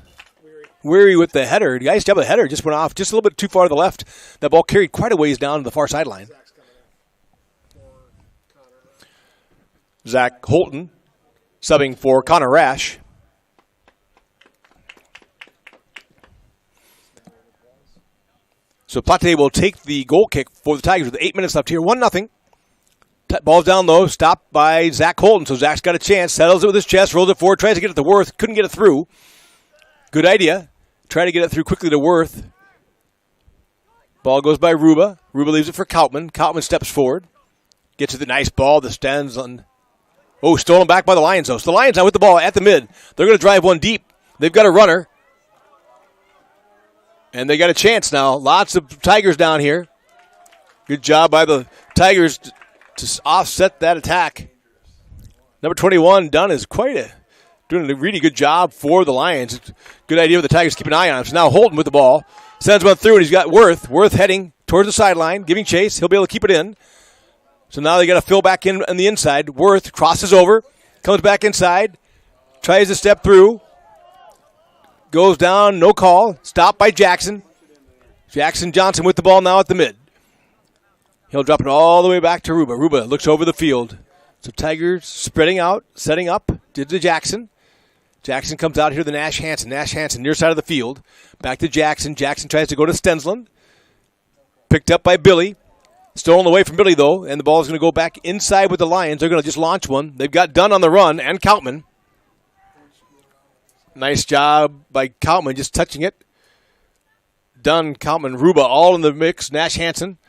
Weary with the header. The guy used to have a header. Just went off just a little bit too far to the left. That ball carried quite a ways down to the far sideline. Zach Holton subbing for Connor Rash. So Plate will take the goal kick for the Tigers with 8 minutes left here. 1-0. Ball's down low, stopped by Zach Holton. So Zach's got a chance, settles it with his chest, rolls it forward, tries to get it to Worth. Couldn't get it through. Good idea. Try to get it through quickly to Worth. Ball goes by Ruba. Ruba leaves it for Kautman. Kautman steps forward. Gets it the nice ball that stands on. Oh, stolen back by the Lions, though. So the Lions now with the ball at the mid. They're going to drive one deep. They've got a runner. And they got a chance now. Lots of Tigers down here. Good job by the Tigers to offset that attack. Number 21, Dunn, is doing a really good job for the Lions. Good idea with the Tigers. Keep an eye on him. So now Holton with the ball. Sends one through, and he's got Worth. Worth heading towards the sideline, giving chase. He'll be able to keep it in. So now they got to fill back in on the inside. Worth crosses over, comes back inside, tries to step through. Goes down, no call. Stopped by Jackson. Jackson Johnson with the ball now at the mid. He'll drop it all the way back to Ruba. Ruba looks over the field. So Tigers spreading out, setting up. Did to Jackson. Jackson comes out here to Nash Hansen. Nash Hansen near side of the field. Back to Jackson. Jackson tries to go to Stensland. Picked up by Billy. Stolen away from Billy, though. And the ball is going to go back inside with the Lions. They're going to just launch one. They've got Dunn on the run and Kautman. Nice job by Kautman just touching it. Dunn, Kautman, Ruba all in the mix. Nash Hansen.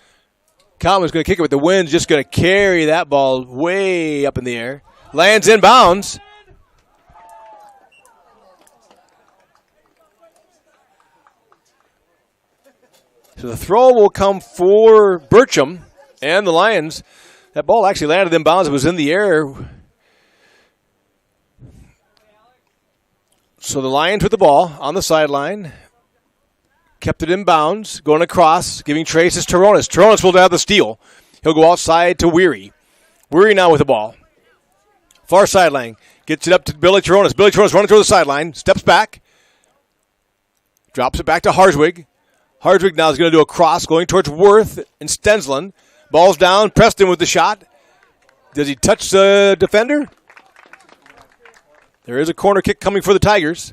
Kautman's going to kick it with the wind. Just going to carry that ball way up in the air. Lands in bounds. So the throw will come for Bertram and the Lions. That ball actually landed in bounds. It was in the air. So the Lions with the ball on the sideline. Kept it in bounds. Going across. Giving traces to Taronis. Taronis will have the steal. He'll go outside to Weary. Weary now with the ball. Far sideline. Gets it up to Billy Toronis. Billy Toronis running toward the sideline. Steps back. Drops it back to Harswig. Harswig now is going to do a cross going towards Worth and Stensland. Ball's down. Preston with the shot. Does he touch the defender? There is a corner kick coming for the Tigers.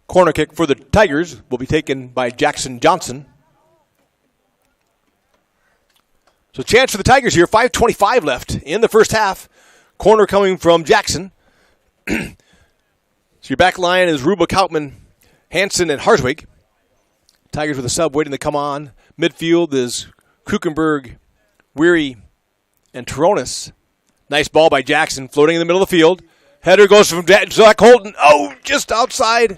Corner kick for the Tigers will be taken by Jackson Johnson. So chance for the Tigers here. 5:25 left in the first half. Corner coming from Jackson. So your back line is Ruba, Kautman, Hansen, and Harswig. Tigers with a sub waiting to come on. Midfield is Kuchenberg, Weary, and Toronis. Nice ball by Jackson, floating in the middle of the field. Header goes from Zach Holton. Oh, just outside.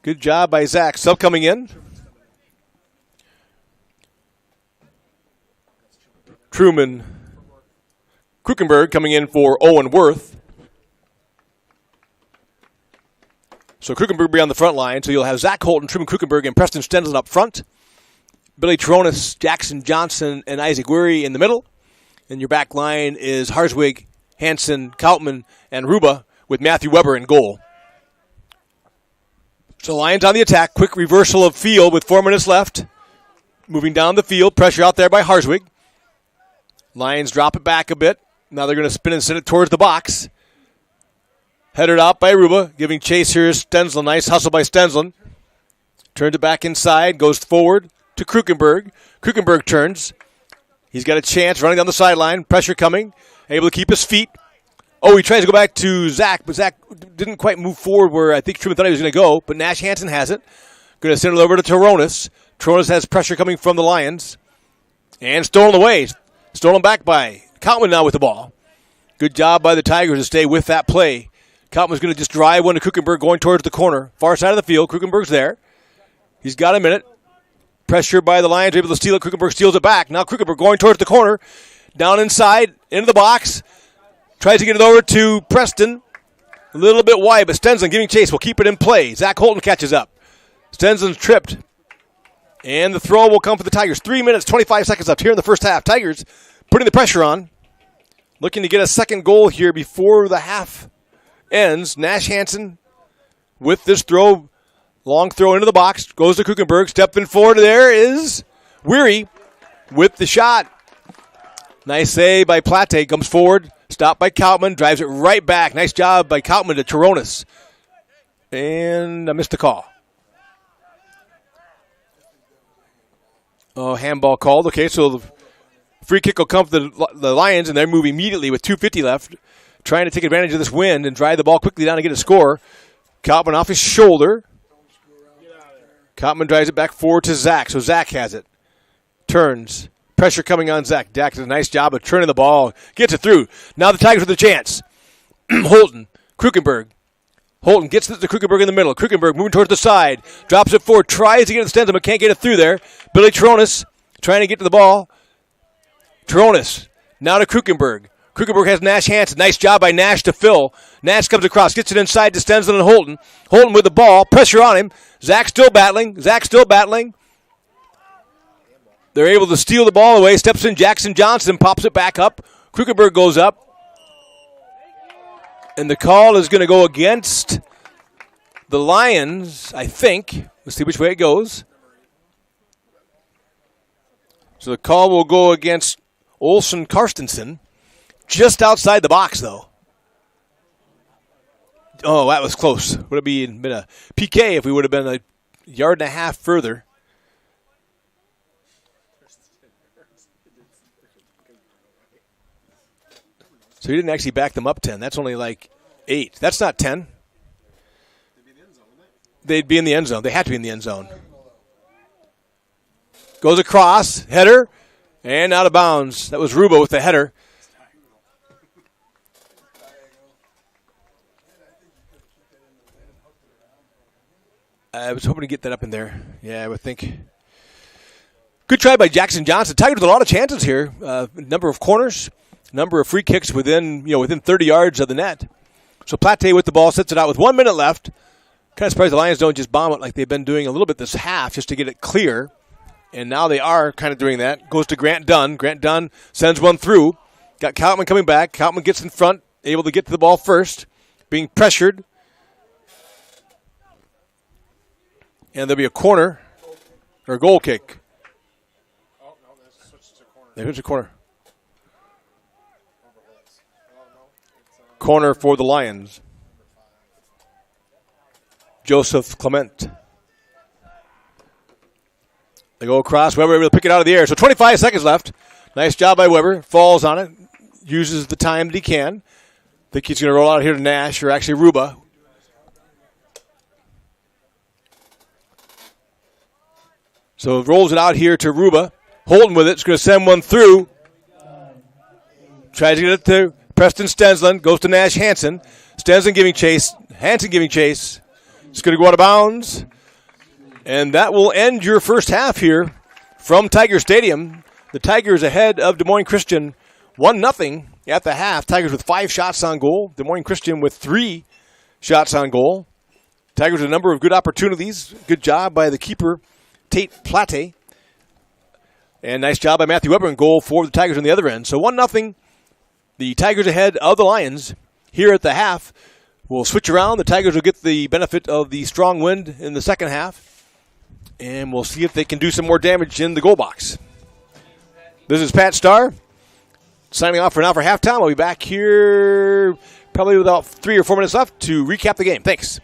Good job by Zach. Sub coming in. Truman Kuchenberg coming in for Owen Worth. So Kuchenberg will be on the front line. So you'll have Zach Holton, Truman Kuchenberg, and Preston Stensland up front. Billy Toronis, Jackson Johnson, and Isaac Weary in the middle. And your back line is Harswig, Hansen, Kautman, and Ruba with Matthew Weber in goal. So Lions on the attack. Quick reversal of field with 4 minutes left. Moving down the field. Pressure out there by Harswig. Lions drop it back a bit. Now they're going to spin and send it towards the box. Headed out by Ruba, giving chase here is Stensland. Nice hustle by Stensland. Turns it back inside, goes forward to Kuchenberg. Kuchenberg turns. He's got a chance running down the sideline. Pressure coming. Able to keep his feet. Oh, he tries to go back to Zach, but Zach didn't quite move forward where I think Truman thought he was going to go, but Nash Hansen has it. Going to send it over to Toronis. Toronis has pressure coming from the Lions. And stolen away. Stolen back by Kautman now with the ball. Good job by the Tigers to stay with that play. Kautman's going to just drive one to Kuchenberg going towards the corner. Far side of the field. Kuchenberg's there. He's got a minute. Pressure by the Lions, able to steal it. Kuchenberg steals it back. Now Kuchenberg going towards the corner. Down inside, into the box. Tries to get it over to Preston. A little bit wide, but Stensland giving chase. Will keep it in play. Zach Holton catches up. Stensland's tripped. And the throw will come for the Tigers. 3 minutes, 25 seconds left here in the first half. Tigers putting the pressure on. Looking to get a second goal here before the half ends. Nash Hansen with this throw. Long throw into the box. Goes to Kuchenberg. Stepping forward. There is Weary with the shot. Nice save by Plate. Comes forward. Stopped by Kautman. Drives it right back. Nice job by Kautman to Toronis. And I missed the call. Oh, handball called. Okay, so the free kick will come for the Lions, and they move immediately with 2:50 left, trying to take advantage of this wind and drive the ball quickly down to get a score. Kautman off his shoulder. Kautman drives it back forward to Zach, so Zach has it. Turns. Pressure coming on Zach. Dak does a nice job of turning the ball. Gets it through. Now the Tigers with a chance. Holton. Kuchenberg. Holton gets it to Kuchenberg in the middle. Kuchenberg moving towards the side. Drops it forward. Tries to get it to Stensland, but can't get it through there. Billy Toronis trying to get to the ball. Toronis. Now to Kuchenberg. Kuchenberg has Nash Hansen. Nice job by Nash to fill. Nash comes across. Gets it inside to Stensland and Holton. Holton with the ball. Pressure on him. Zach still battling. They're able to steal the ball away. Steps in Jackson Johnson. Pops it back up. Kuchenberg goes up. And the call is going to go against the Lions, I think. Let's see which way it goes. So the call will go against Olsen Karstensen. Just outside the box, though. Oh, that was close. Would have been a PK if we would have been a yard and a half further. So he didn't actually back them up 10. That's only like 8. That's not 10. They'd be in the end zone. They had to be in the end zone. Goes across. Header. And out of bounds. That was Ruba with the header. I was hoping to get that up in there. Yeah, I would think. Good try by Jackson Johnson. Tigers with a lot of chances here. Number of corners. Number of free kicks within 30 yards of the net. So Plate with the ball, sets it out with 1 minute left. Kind of surprised the Lions don't just bomb it like they've been doing a little bit this half just to get it clear. And now they are kind of doing that. Goes to Grant Dunn. Grant Dunn sends one through. Got Coutman coming back. Coutman gets in front, able to get to the ball first, being pressured. And there'll be a corner or a goal kick. Oh, no, they switched to corner. There's a corner. Corner for the Lions. Joseph Clement. They go across. Weber able to pick it out of the air. So 25 seconds left. Nice job by Weber. Falls on it. Uses the time that he can. Think he's going to roll out here to Nash, or actually Ruba. So rolls it out here to Ruba. Holden with it. It's going to send one through. Tries to get it to Preston Stensland. Goes to Nash Hansen. Stensland giving chase. Hansen giving chase. It's going to go out of bounds. And that will end your first half here from Tiger Stadium. The Tigers ahead of Des Moines Christian 1-0 at the half. Tigers with 5 shots on goal. Des Moines Christian with 3 shots on goal. Tigers with a number of good opportunities. Good job by the keeper, Tate Plate. And nice job by Matthew Weber in goal for the Tigers on the other end. So 1-0. The Tigers ahead of the Lions here at the half. We'll switch around. The Tigers will get the benefit of the strong wind in the second half. And we'll see if they can do some more damage in the goal box. This is Pat Starr signing off for now for halftime. I'll be back here probably with about 3 or 4 minutes left to recap the game. Thanks.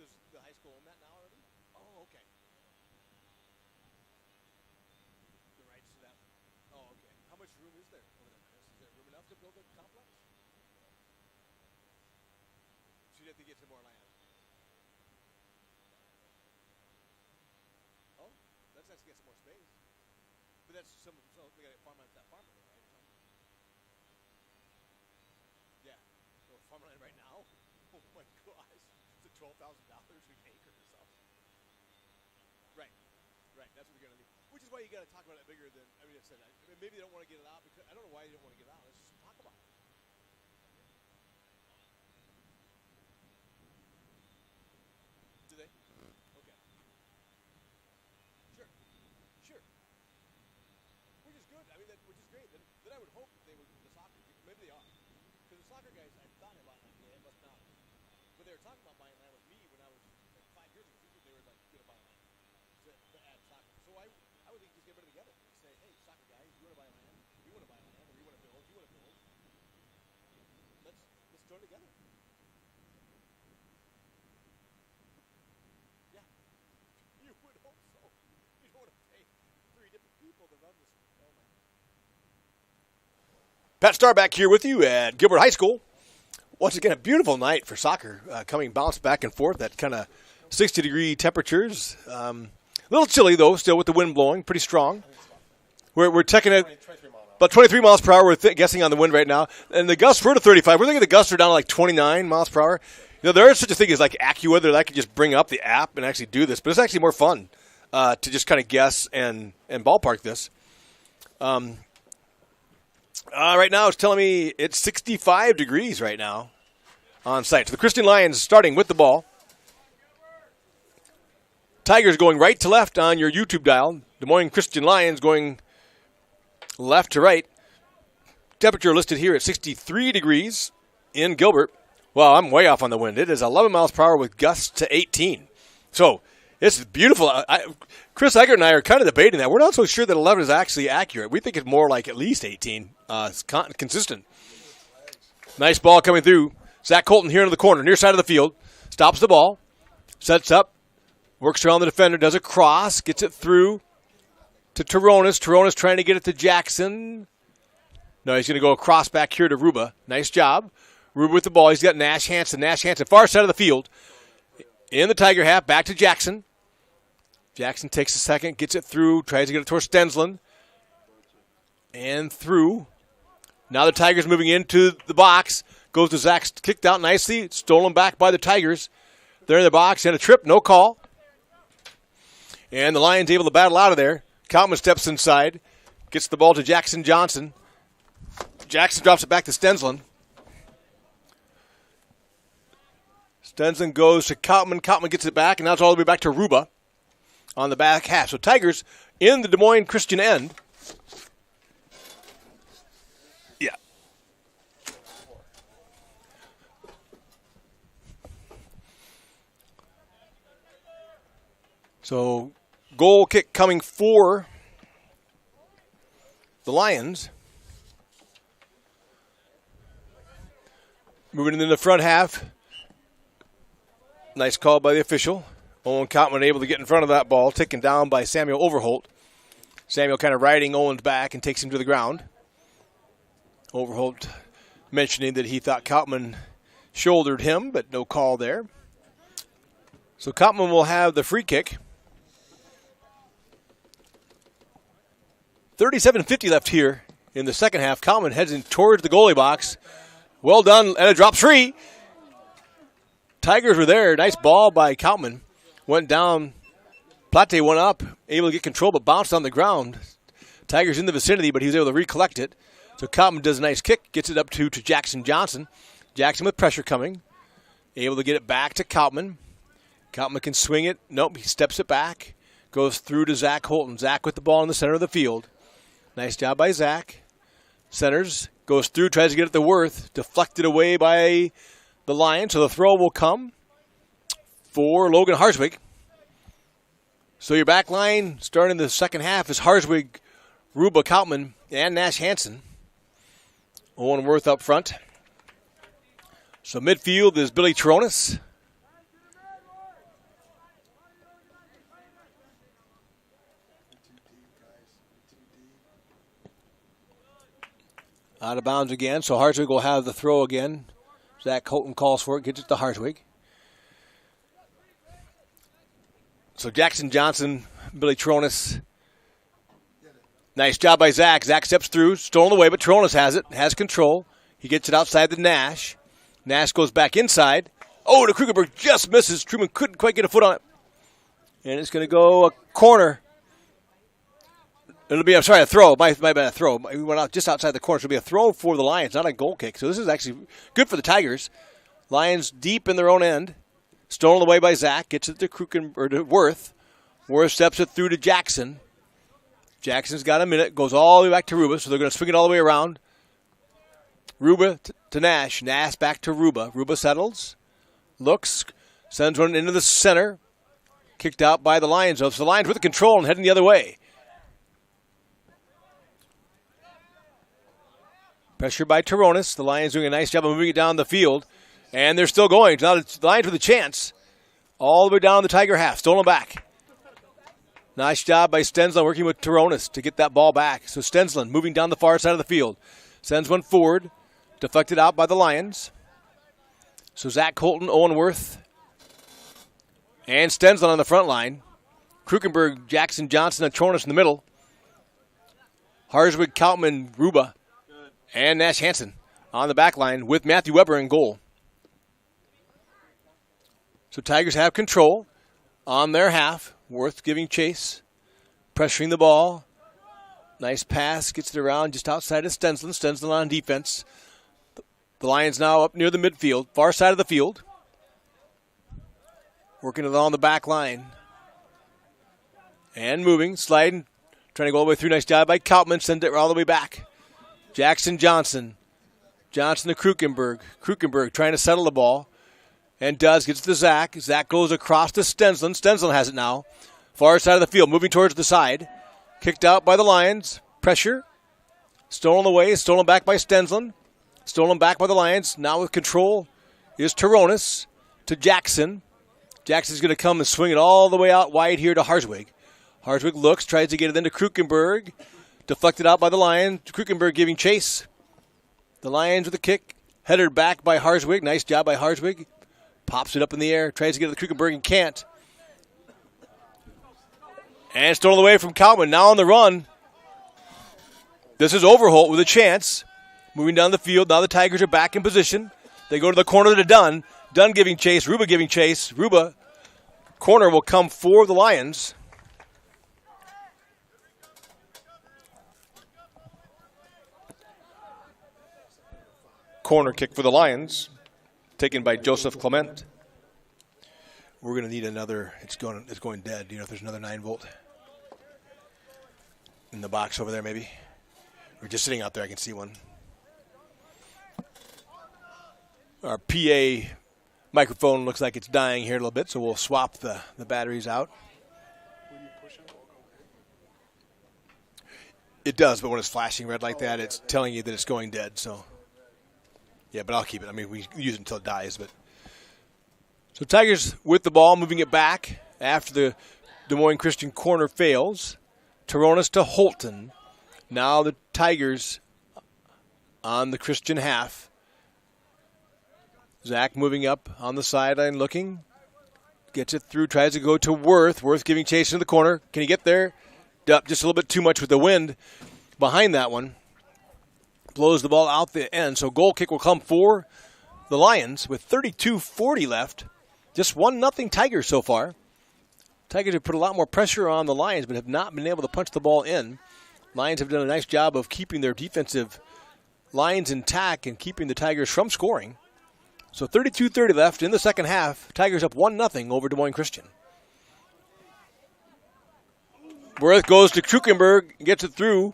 Does the high school own that now already? Oh, okay. The rights to that. Oh, okay. How much room is there over there, Chris? Is there room enough to build a complex? So you'd have to get some more land. Oh, that's nice to get some more space. But that's so they got to farm out that farmland, right? Yeah. So farmland right now? Oh my gosh. It's a $12,000 an acre or something. Right. Right. That's what they're going to need. Which is why you got to talk about it bigger than, I mean, maybe they don't want to get it out because, I don't know why they don't want to get it out. Let's just talk about it. Do they? Okay. Sure. Sure. Which is good. I mean, which is great. Then I would hope they would, the soccer, maybe they are. Because the soccer guys, I thought about it, they must not. But they were talking about buying land with me when I was like 5 years ago. They were like, going to buy land to add soccer. So I would think just get rid of together. Say, hey, soccer guys, you want to buy land? We want to buy land, or we want to build. You want to build? Let's join together. Yeah, you would hope so. You don't want to pay 3 different people to run this. Oh my. Pat Starback here with you at Gilbert High School. Once again, a beautiful night for soccer, bounced back and forth at kind of 60-degree temperatures. A little chilly, though, still with the wind blowing, pretty strong. We're checking it about 23 miles per hour. We're guessing on the wind right now. And the gusts were to 35. We're thinking the gusts are down to like 29 miles per hour. You know, there is such a thing as like AccuWeather that I can just bring up the app and actually do this. But it's actually more fun to just kind of guess and ballpark this. Right now it's telling me it's 65 degrees right now on site. So the Christian Lions starting with the ball. Tigers going right to left on your YouTube dial. Des Moines Christian Lions going left to right. Temperature listed here at 63 degrees in Gilbert. Well, I'm way off on the wind. It is 11 miles per hour with gusts to 18. So it's beautiful. Chris Eggert and I are kind of debating that. We're not so sure that 11 is actually accurate. We think it's more like at least 18. It's consistent. Nice ball coming through. Zach Colton here into the corner, near side of the field. Stops the ball. Sets up. Works around the defender. Does a cross. Gets it through to Toronis. Toronis trying to get it to Jackson. No, he's going to go across back here to Ruba. Nice job. Ruba with the ball. He's got Nash Hansen. Nash Hansen, far side of the field. In the Tiger half. Back to Jackson. Jackson takes a second. Gets it through. Tries to get it towards Stensland. And through. Now the Tigers moving into the box. Goes to Zach. Kicked out nicely. Stolen back by the Tigers. They're in the box. And a trip. No call. And the Lions able to battle out of there. Kautman steps inside. Gets the ball to Jackson Johnson. Jackson drops it back to Stensland. Stensland goes to Kautman. Kautman gets it back. And now it's all the way back to Ruba on the back half. So Tigers in the Des Moines Christian end. Yeah. So goal kick coming for the Lions. Moving into the front half. Nice call by the official. Owen Kautman able to get in front of that ball, taken down by Samuel Overholt. Samuel kind of riding Owen's back and takes him to the ground. Overholt mentioning that he thought Kautman shouldered him, but no call there. So Kautman will have the free kick. 37:50 left here in the second half. Kautman heads in towards the goalie box. Well done, and a drop free. Tigers were there. Nice ball by Kautman. Went down. Plate went up, able to get control, but bounced on the ground. Tigers in the vicinity, but he was able to recollect it. So Kautman does a nice kick, gets it up to Jackson Johnson. Jackson with pressure coming. Able to get it back to Kautman. Kautman can swing it. Nope, he steps it back. Goes through to Zach Holton. Zach with the ball in the center of the field. Nice job by Zach. Centers. Goes through, tries to get it to Worth. Deflected away by the Lions. So the throw will come for Logan Harswig. So your back line starting the second half is Harswig, Ruba, Kautman, and Nash Hansen. Owen Worth up front. So midfield is Billy Toronis. Out of bounds again, so Harswig will have the throw again. Zach Colton calls for it, gets it to Harswig. So Jackson Johnson, Billy Tronis. Nice job by Zach. Zach steps through, stolen away, but Tronis has it, has control. He gets it outside the Nash. Nash goes back inside. Oh, the Krugerberg just misses. Truman couldn't quite get a foot on it. And it's going to go a corner. It'll be, I'm sorry, a throw. My bad, a throw. We went out just outside the corner. So it'll be a throw for the Lions, not a goal kick. So this is actually good for the Tigers. Lions deep in their own end. Stolen away by Zach. Gets it to to Worth. Worth steps it through to Jackson. Jackson's got a minute. Goes all the way back to Ruba. So they're going to swing it all the way around. Ruba to Nash. Nash back to Ruba. Ruba settles. Looks. Sends one into the center. Kicked out by the Lions. So the Lions with the control and heading the other way. Pressure by Taronis. The Lions doing a nice job of moving it down the field. And they're still going. Now the Lions with a chance. All the way down the Tiger half. Stolen back. Nice job by Stensland working with Taronis to get that ball back. So Stensland moving down the far side of the field. Sends one forward. Deflected out by the Lions. So Zach Colton, Owen Worth, and Stensland on the front line. Krukenberg, Jackson Johnson, and Taronis in the middle. Harswig, Kautman, Ruba, and Nash Hansen on the back line with Matthew Weber in goal. So Tigers have control on their half. Worth giving chase, pressuring the ball. Nice pass, gets it around just outside of Stensland. Stensland on defense. The Lions now up near the midfield, far side of the field. Working it along the back line. And moving, sliding, trying to go all the way through. Nice job by Kautman, send it all the way back. Jackson Johnson. Johnson to Krukenberg. Krukenberg trying to settle the ball. And does, gets to Zach. Zach goes across to Stensland. Stensland has it now. Far side of the field, moving towards the side. Kicked out by the Lions. Pressure. Stolen away, stolen back by Stensland. Stolen back by the Lions. Now with control is Taronis to Jackson. Jackson's going to come and swing it all the way out wide here to Harswig. Harswig looks, tries to get it into Krukenberg. Deflected out by the Lions. Krukenberg giving chase. The Lions with a kick. Headed back by Harswig. Nice job by Harswig. Pops it up in the air. Tries to get it to Krukenberg and can't. And stolen away from Kautman. Now on the run. This is Overholt with a chance. Moving down the field. Now the Tigers are back in position. They go to the corner to Dunn. Dunn giving chase. Ruba giving chase. Ruba. Corner will come for the Lions. Corner kick for the Lions. Taken by Joseph Clement. We're going to need another. It's going dead. You know if there's another 9-volt in the box over there, maybe. Or just sitting out there. I can see one. Our PA microphone looks like it's dying here a little bit, so we'll swap the batteries out. It does, but when it's flashing red like that, it's telling you that it's going dead. So. Yeah, but I'll keep it. I mean, we use it until it dies. But so Tigers with the ball, moving it back after the Des Moines Christian corner fails. Taronis to Holton. Now the Tigers on the Christian half. Zach moving up on the sideline looking. Gets it through, tries to go to Worth. Worth giving chase in the corner. Can he get there? Up just a little bit too much with the wind behind that one. Blows the ball out the end. So goal kick will come for the Lions with 32:40 left. Just 1-0 Tigers so far. Tigers have put a lot more pressure on the Lions, but have not been able to punch the ball in. Lions have done a nice job of keeping their defensive lines intact and keeping the Tigers from scoring. So 32:30 left in the second half. Tigers up 1-0 over Des Moines Christian. Worth goes to Krukenberg and gets it through.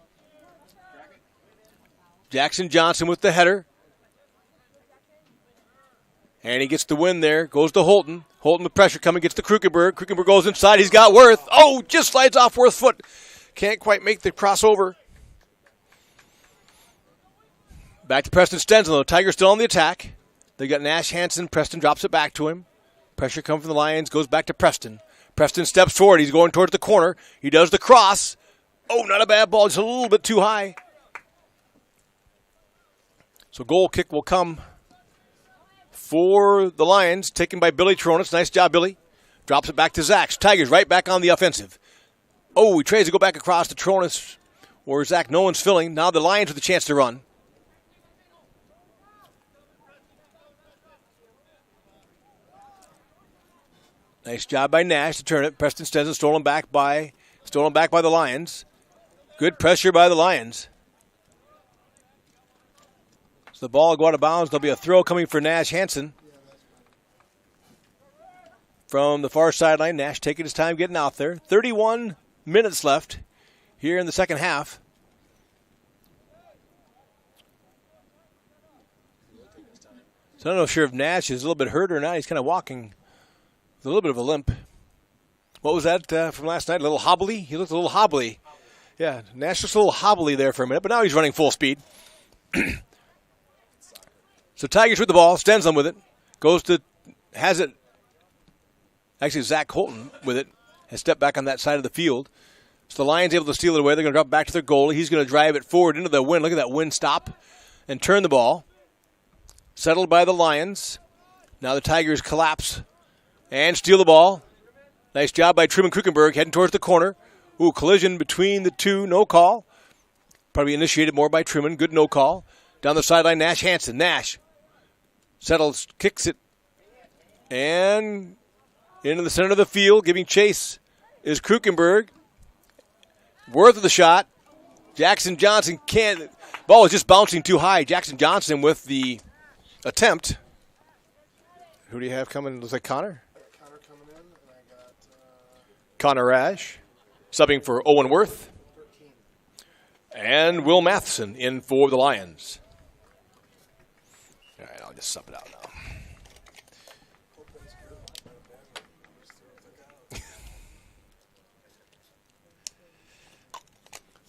Jackson Johnson with the header. And he gets the win there. Goes to Holton. Holton with pressure coming. Gets to Krukenberg. Krukenberg goes inside. He's got Worth. Oh, just slides off Worth's foot. Can't quite make the crossover. Back to Preston Stensland. Tigers still on the attack. They got Nash Hansen. Preston drops it back to him. Pressure comes from the Lions. Goes back to Preston. Preston steps forward. He's going towards the corner. He does the cross. Oh, not a bad ball. Just a little bit too high. So goal kick will come for the Lions, taken by Billy Tronis. Nice job, Billy. Drops it back to Zach. Tigers right back on the offensive. Oh, he tries to go back across to Tronis, or Zach. No one's filling. Now the Lions with a chance to run. Nice job by Nash to turn it. Preston Stenson stolen back by the Lions. Good pressure by the Lions. So the ball will go out of bounds. There'll be a throw coming for Nash Hansen. From the far sideline, Nash taking his time getting out there. 31 minutes left here in the second half. So I don't know sure if Nash is a little bit hurt or not. He's kind of walking with a little bit of a limp. What was that from last night? A little hobbly? He looked a little hobbly. Yeah, Nash looks a little hobbly there for a minute, but now he's running full speed. So Tigers with the ball. Stenson with it. Has it. Actually, Zach Holton with it. Has stepped back on that side of the field. So the Lions able to steal it away. They're going to drop back to their goalie. He's going to drive it forward into the wind. Look at that wind stop and turn the ball. Settled by the Lions. Now the Tigers collapse and steal the ball. Nice job by Truman Krukenberg heading towards the corner. Ooh, collision between the two. No call. Probably initiated more by Truman. Good no call. Down the sideline, Nash Hansen. Nash settles, kicks it, and into the center of the field. Giving chase is Krukenberg. Worth of the shot. Jackson Johnson can't. Ball is just bouncing too high. Jackson Johnson with the attempt. Who do you have coming? Looks like Connor. Connor coming in, and I got Connor Rash, subbing for Owen Worth. 13. And Will Matheson in for the Lions. All right, I'll just sub it out now.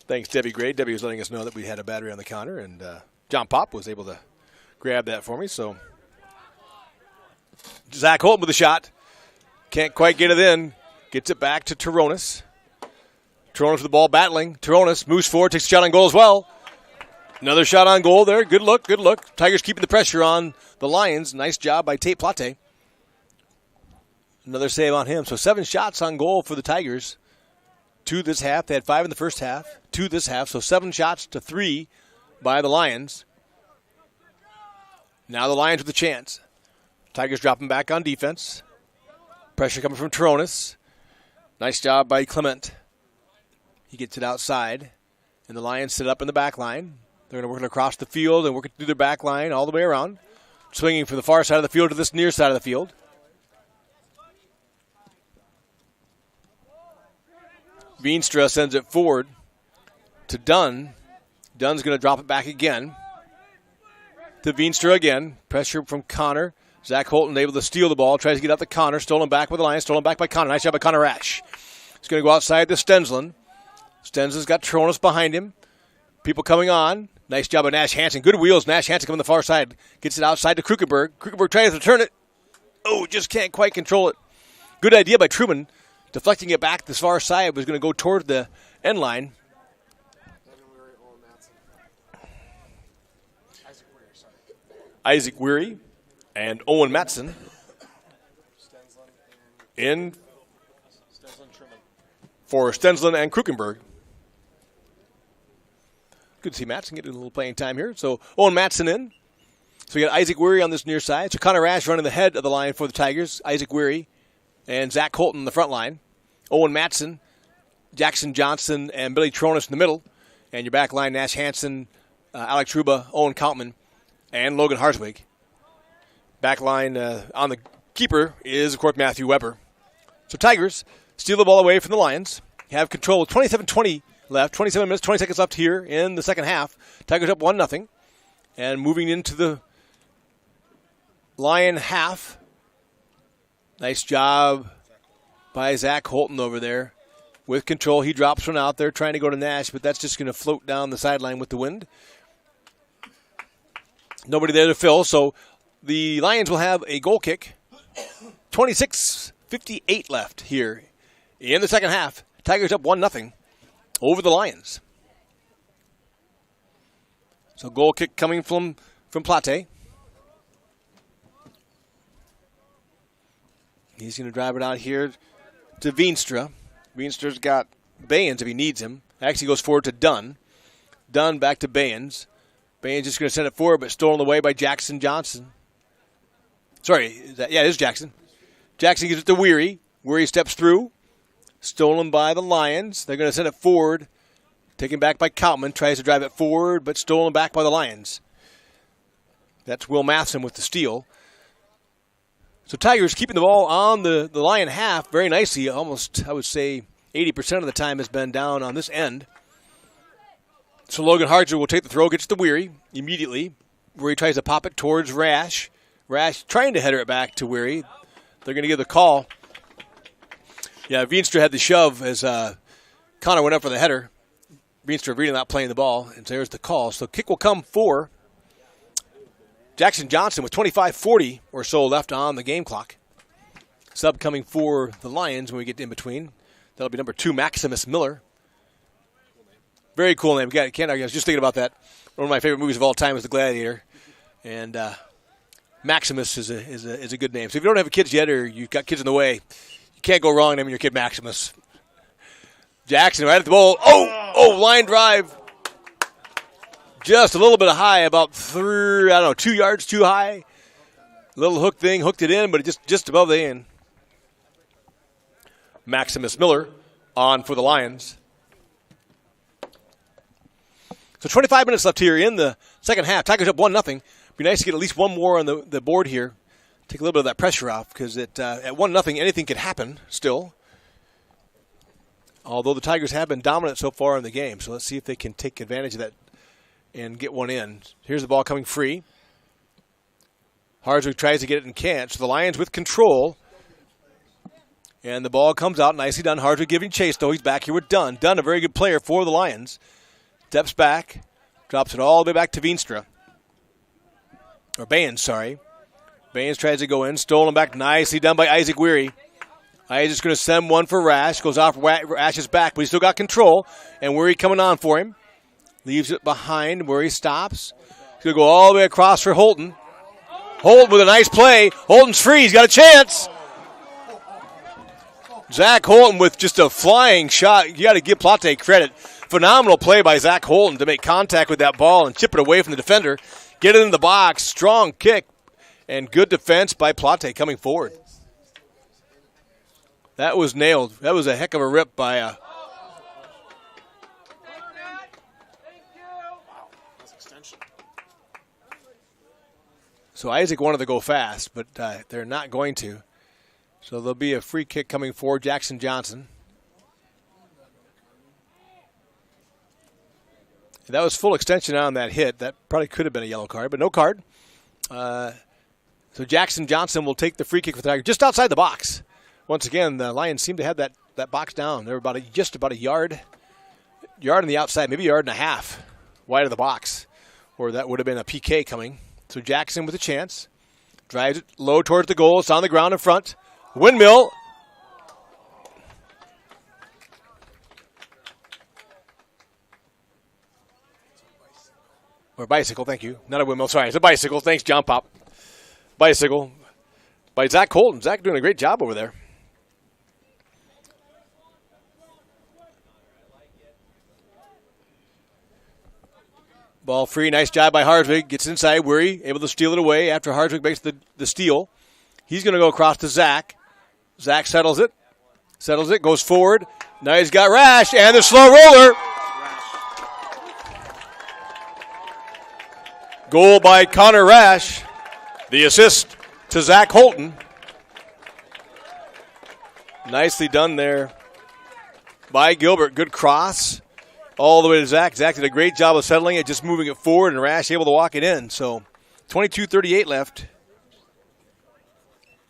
Thanks, Debbie Gray. Debbie was letting us know that we had a battery on the counter, and John Pop was able to grab that for me. So Zach Holton with a shot. Can't quite get it in. Gets it back to Toronis. Toronis with the ball battling. Toronis moves forward, takes a shot on goal as well. Another shot on goal there. Good look, good look. Tigers keeping the pressure on the Lions. Nice job by Tate Plate. Another save on him. So 7 shots on goal for the Tigers. 2 this half. They had 5 in the first half. 2 this half. So 7 shots to 3 by the Lions. Now the Lions with a chance. Tigers dropping back on defense. Pressure coming from Toronis. Nice job by Clement. He gets it outside. And the Lions sit up in the back line. They're going to work it across the field and work it through their back line all the way around. Swinging from the far side of the field to this near side of the field. Veenstra sends it forward to Dunn. Dunn's going to drop it back again. To Veenstra again. Pressure from Connor. Zach Holton able to steal the ball. Tries to get out to Connor. Stolen back with the Lions. Stolen back by Connor. Nice job by Connor Rash. He's going to go outside to Stensland. Stensland's got Toronis behind him. People coming on. Nice job by Nash Hansen. Good wheels. Nash Hansen coming the far side. Gets it outside to Krukenberg. Krukenberg tries to turn it. Oh, just can't quite control it. Good idea by Truman. Deflecting it back this far side was going to go toward the end line. Isaac Weary and Owen Matson in for Stensland and Krukenberg. Good to see Matson getting a little playing time here. So Owen Matson in. So we got Isaac Weary on this near side. So Connor Rash running the head of the line for the Tigers. Isaac Weary and Zach Holton in the front line. Owen Matson, Jackson Johnson, and Billy Tronis in the middle. And your back line, Nash Hansen, Alex Ruba, Owen Kautman, and Logan Harswig. Back line on the keeper is, of course, Matthew Weber. So Tigers steal the ball away from the Lions. Have control with 27-20 left. 27 minutes, 20 seconds left here in the second half. Tigers up 1-0. And moving into the Lion half. Nice job by Zach Holton over there. With control, he drops one out there trying to go to Nash, but that's just going to float down the sideline with the wind. Nobody there to fill, so the Lions will have a goal kick. 26:58 left here in the second half. Tigers up 1-0 over the Lions. So goal kick coming from from Plate. He's going to drive it out here to Veenstra. Veenstra's got Bayens if he needs him. Actually goes forward to Dunn. Dunn back to Bayens. Bayens just going to send it forward, but stolen away by Jackson Johnson. Sorry, it is Jackson. Jackson gives it to Weary. Weary steps through. Stolen by the Lions. They're going to send it forward. Taken back by Koutman. Tries to drive it forward, but stolen back by the Lions. That's Will Matheson with the steal. So Tigers keeping the ball on the Lion half very nicely. Almost, I would say, 80% of the time has been down on this end. So Logan Harger will take the throw, gets to Weary immediately. Weary tries to pop it towards Rash. Rash trying to header it back to Weary. They're going to give the call. Yeah, Veenstra had the shove as Connor went up for the header. Veenstra really not playing the ball, and there's the call. So kick will come for Jackson Johnson with 25:40 or so left on the game clock. Sub coming for the Lions when we get in between. That'll be number 2, Maximus Miller. Very cool name. Can't argue. I was just thinking about that. One of my favorite movies of all time is The Gladiator, and Maximus is a good name. So if you don't have kids yet, or you've got kids in the way, you can't go wrong naming your kid Maximus. Jackson right at the ball. Oh, line drive. Just a little bit high, about 2 yards too high. Little hook thing, hooked it in, but just above the end. Maximus Miller on for the Lions. So 25 minutes left here in the second half. Tigers up 1-0. Be nice to get at least one more on the board here. Take a little bit of that pressure off because at 1-0, anything could happen still. Although the Tigers have been dominant so far in the game. So let's see if they can take advantage of that and get one in. Here's the ball coming free. Harswick tries to get it and can't. So the Lions with control. And the ball comes out. Nicely done. Harswick giving chase, though. He's back here with Dunn. Dunn, a very good player for the Lions. Steps back. Drops it all the way back to Veenstra. Or Bayens, sorry. Bayens tries to go in. Stolen back. Nicely done by Isaac Weary. Isaac's going to send one for Rash. Goes off Rash's back, but he's still got control. And Weary coming on for him. Leaves it behind where he stops. He's going to go all the way across for Holton. Holton with a nice play. Holton's free. He's got a chance. Zach Holton with just a flying shot. You got to give Plate credit. Phenomenal play by Zach Holton to make contact with that ball and chip it away from the defender. Get it in the box. Strong kick and good defense by Plate coming forward. That was nailed. That was a heck of a rip by So Isaac wanted to go fast, but they're not going to. So there'll be a free kick coming for Jackson Johnson. That was full extension on that hit. That probably could have been a yellow card, but no card. So Jackson Johnson will take the free kick for the Tigers just outside the box. Once again, the Lions seem to have that box down. They're just about a yard on the outside, maybe a yard and a half wide of the box, or that would have been a PK coming. So Jackson with a chance. Drives it low towards the goal. It's on the ground in front. Windmill. Or bicycle, thank you. Not a windmill, sorry. It's a bicycle. Thanks, John Pop. Bicycle by Zach Holton. Zach doing a great job over there. Ball free. Nice job by Harswick. Gets inside. Weary able to steal it away after Harswick makes the steal. He's going to go across to Zach. Zach settles it. Goes forward. Now he's got Rash and the slow roller. Goal by Connor Rash. The assist to Zach Holton. Nicely done there by Gilbert. Good cross. All the way to Zach. Zach did a great job of settling it, just moving it forward, and Rash able to walk it in. So 22:38 left.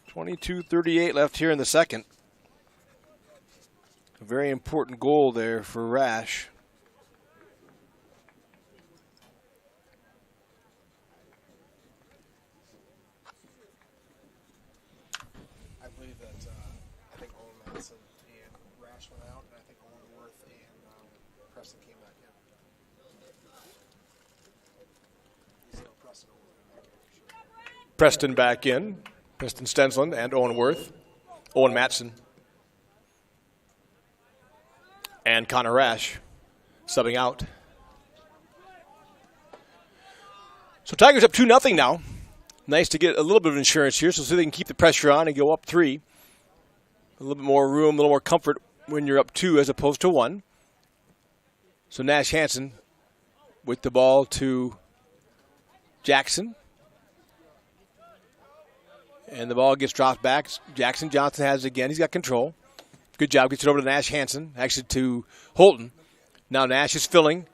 22:38 left here in the second. A very important goal there for Rash. I believe that I think Owen Madison and Rash went out, and I think Owen Worth and Preston came back in. He's no Preston over there. Preston back in. Preston Stensland and Owen Worth. Owen Matson. And Connor Rash subbing out. So Tigers up 2-0 now. Nice to get a little bit of insurance here, so they can keep the pressure on and go up 3. A little bit more room, a little more comfort when you're up 2 as opposed to 1. So Nash Hansen with the ball to Jackson. And the ball gets dropped back. Jackson Johnson has it again. He's got control. Good job. Gets it over to Nash Hansen. Actually to Holton. Now Nash is filling.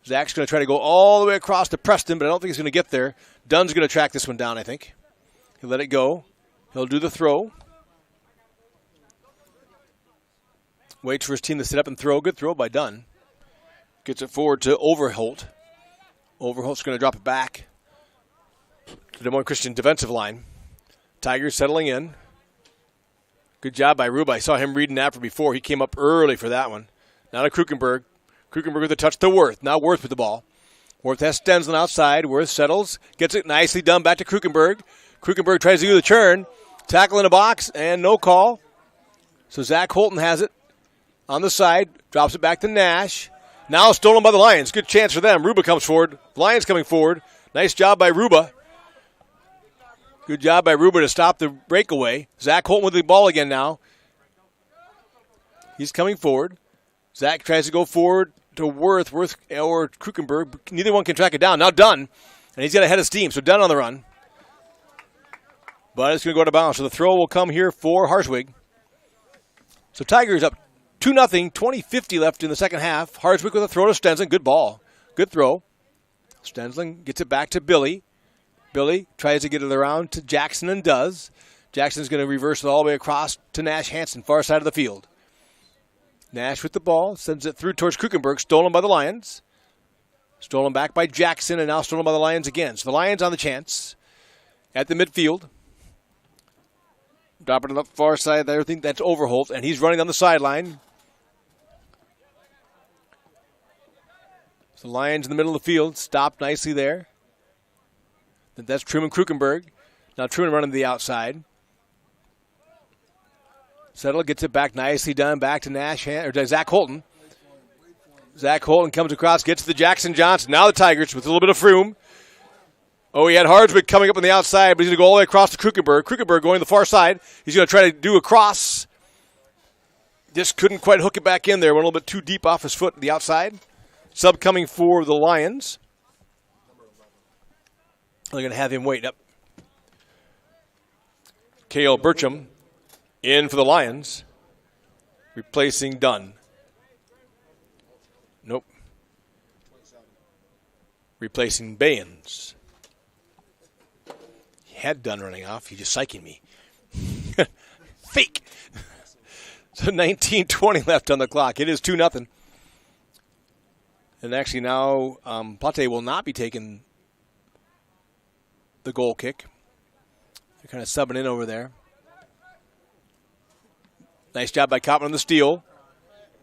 Zach's going to try to go all the way across to Preston, but I don't think he's going to get there. Dunn's going to track this one down, I think. He'll let it go. He'll do the throw. Waits for his team to sit up and throw. Good throw by Dunn. Gets it forward to Overholt. Overholt's going to drop it back to the Des Moines Christian defensive line. Tigers settling in. Good job by Ruba. I saw him reading that from before. He came up early for that one. Now to Krukenberg. Krukenberg with a touch to Worth. Now Worth with the ball. Worth has Stensland outside. Worth settles. Gets it nicely done back to Krukenberg. Krukenberg tries to do the turn. Tackle in the box and no call. So Zach Holton has it on the side. Drops it back to Nash. Now stolen by the Lions. Good chance for them. Ruba comes forward. Lions coming forward. Nice job by Ruba. Good job by Ruba to stop the breakaway. Zach Holton with the ball again now. He's coming forward. Zach tries to go forward to Worth or Krukenberg. Neither one can track it down. Now Dunn. And he's got a head of steam, so Dunn on the run. But it's going to go out of bounds. So the throw will come here for Harswig. So Tigers up 2-0, 20:50 left in the second half. Harswig with a throw to Stensland. Good ball. Good throw. Stensland gets it back to Billy. Billy tries to get it around to Jackson and does. Jackson's going to reverse it all the way across to Nash Hansen, far side of the field. Nash with the ball, sends it through towards Krukenberg, stolen by the Lions. Stolen back by Jackson, and now stolen by the Lions again. So the Lions on the chance at the midfield. Dropping it up far side there. I think that's Overholt, and he's running on the sideline. So the Lions in the middle of the field, stopped nicely there. That's Truman Krukenberg. Now Truman running to the outside. Settle gets it back nicely done. Back to Nash or to Zach Holton. Zach Holton comes across, gets to the Jackson Johnson. Now the Tigers with a little bit of room. Oh, he had Harswig coming up on the outside, but he's going to go all the way across to Krukenberg. Krukenberg going to the far side. He's going to try to do a cross. Just couldn't quite hook it back in there. Went a little bit too deep off his foot at the outside. Sub coming for the Lions. They're going to have him wait up. Cale Burcham in for the Lions, replacing Dunn. Nope. Replacing Bayens. He had Dunn running off. He's just psyching me. Fake. So 19:20 left on the clock. It is 2-0. And actually now Pate will not be taking the goal kick. They're kind of subbing in over there. Nice job by Kottman on the steal.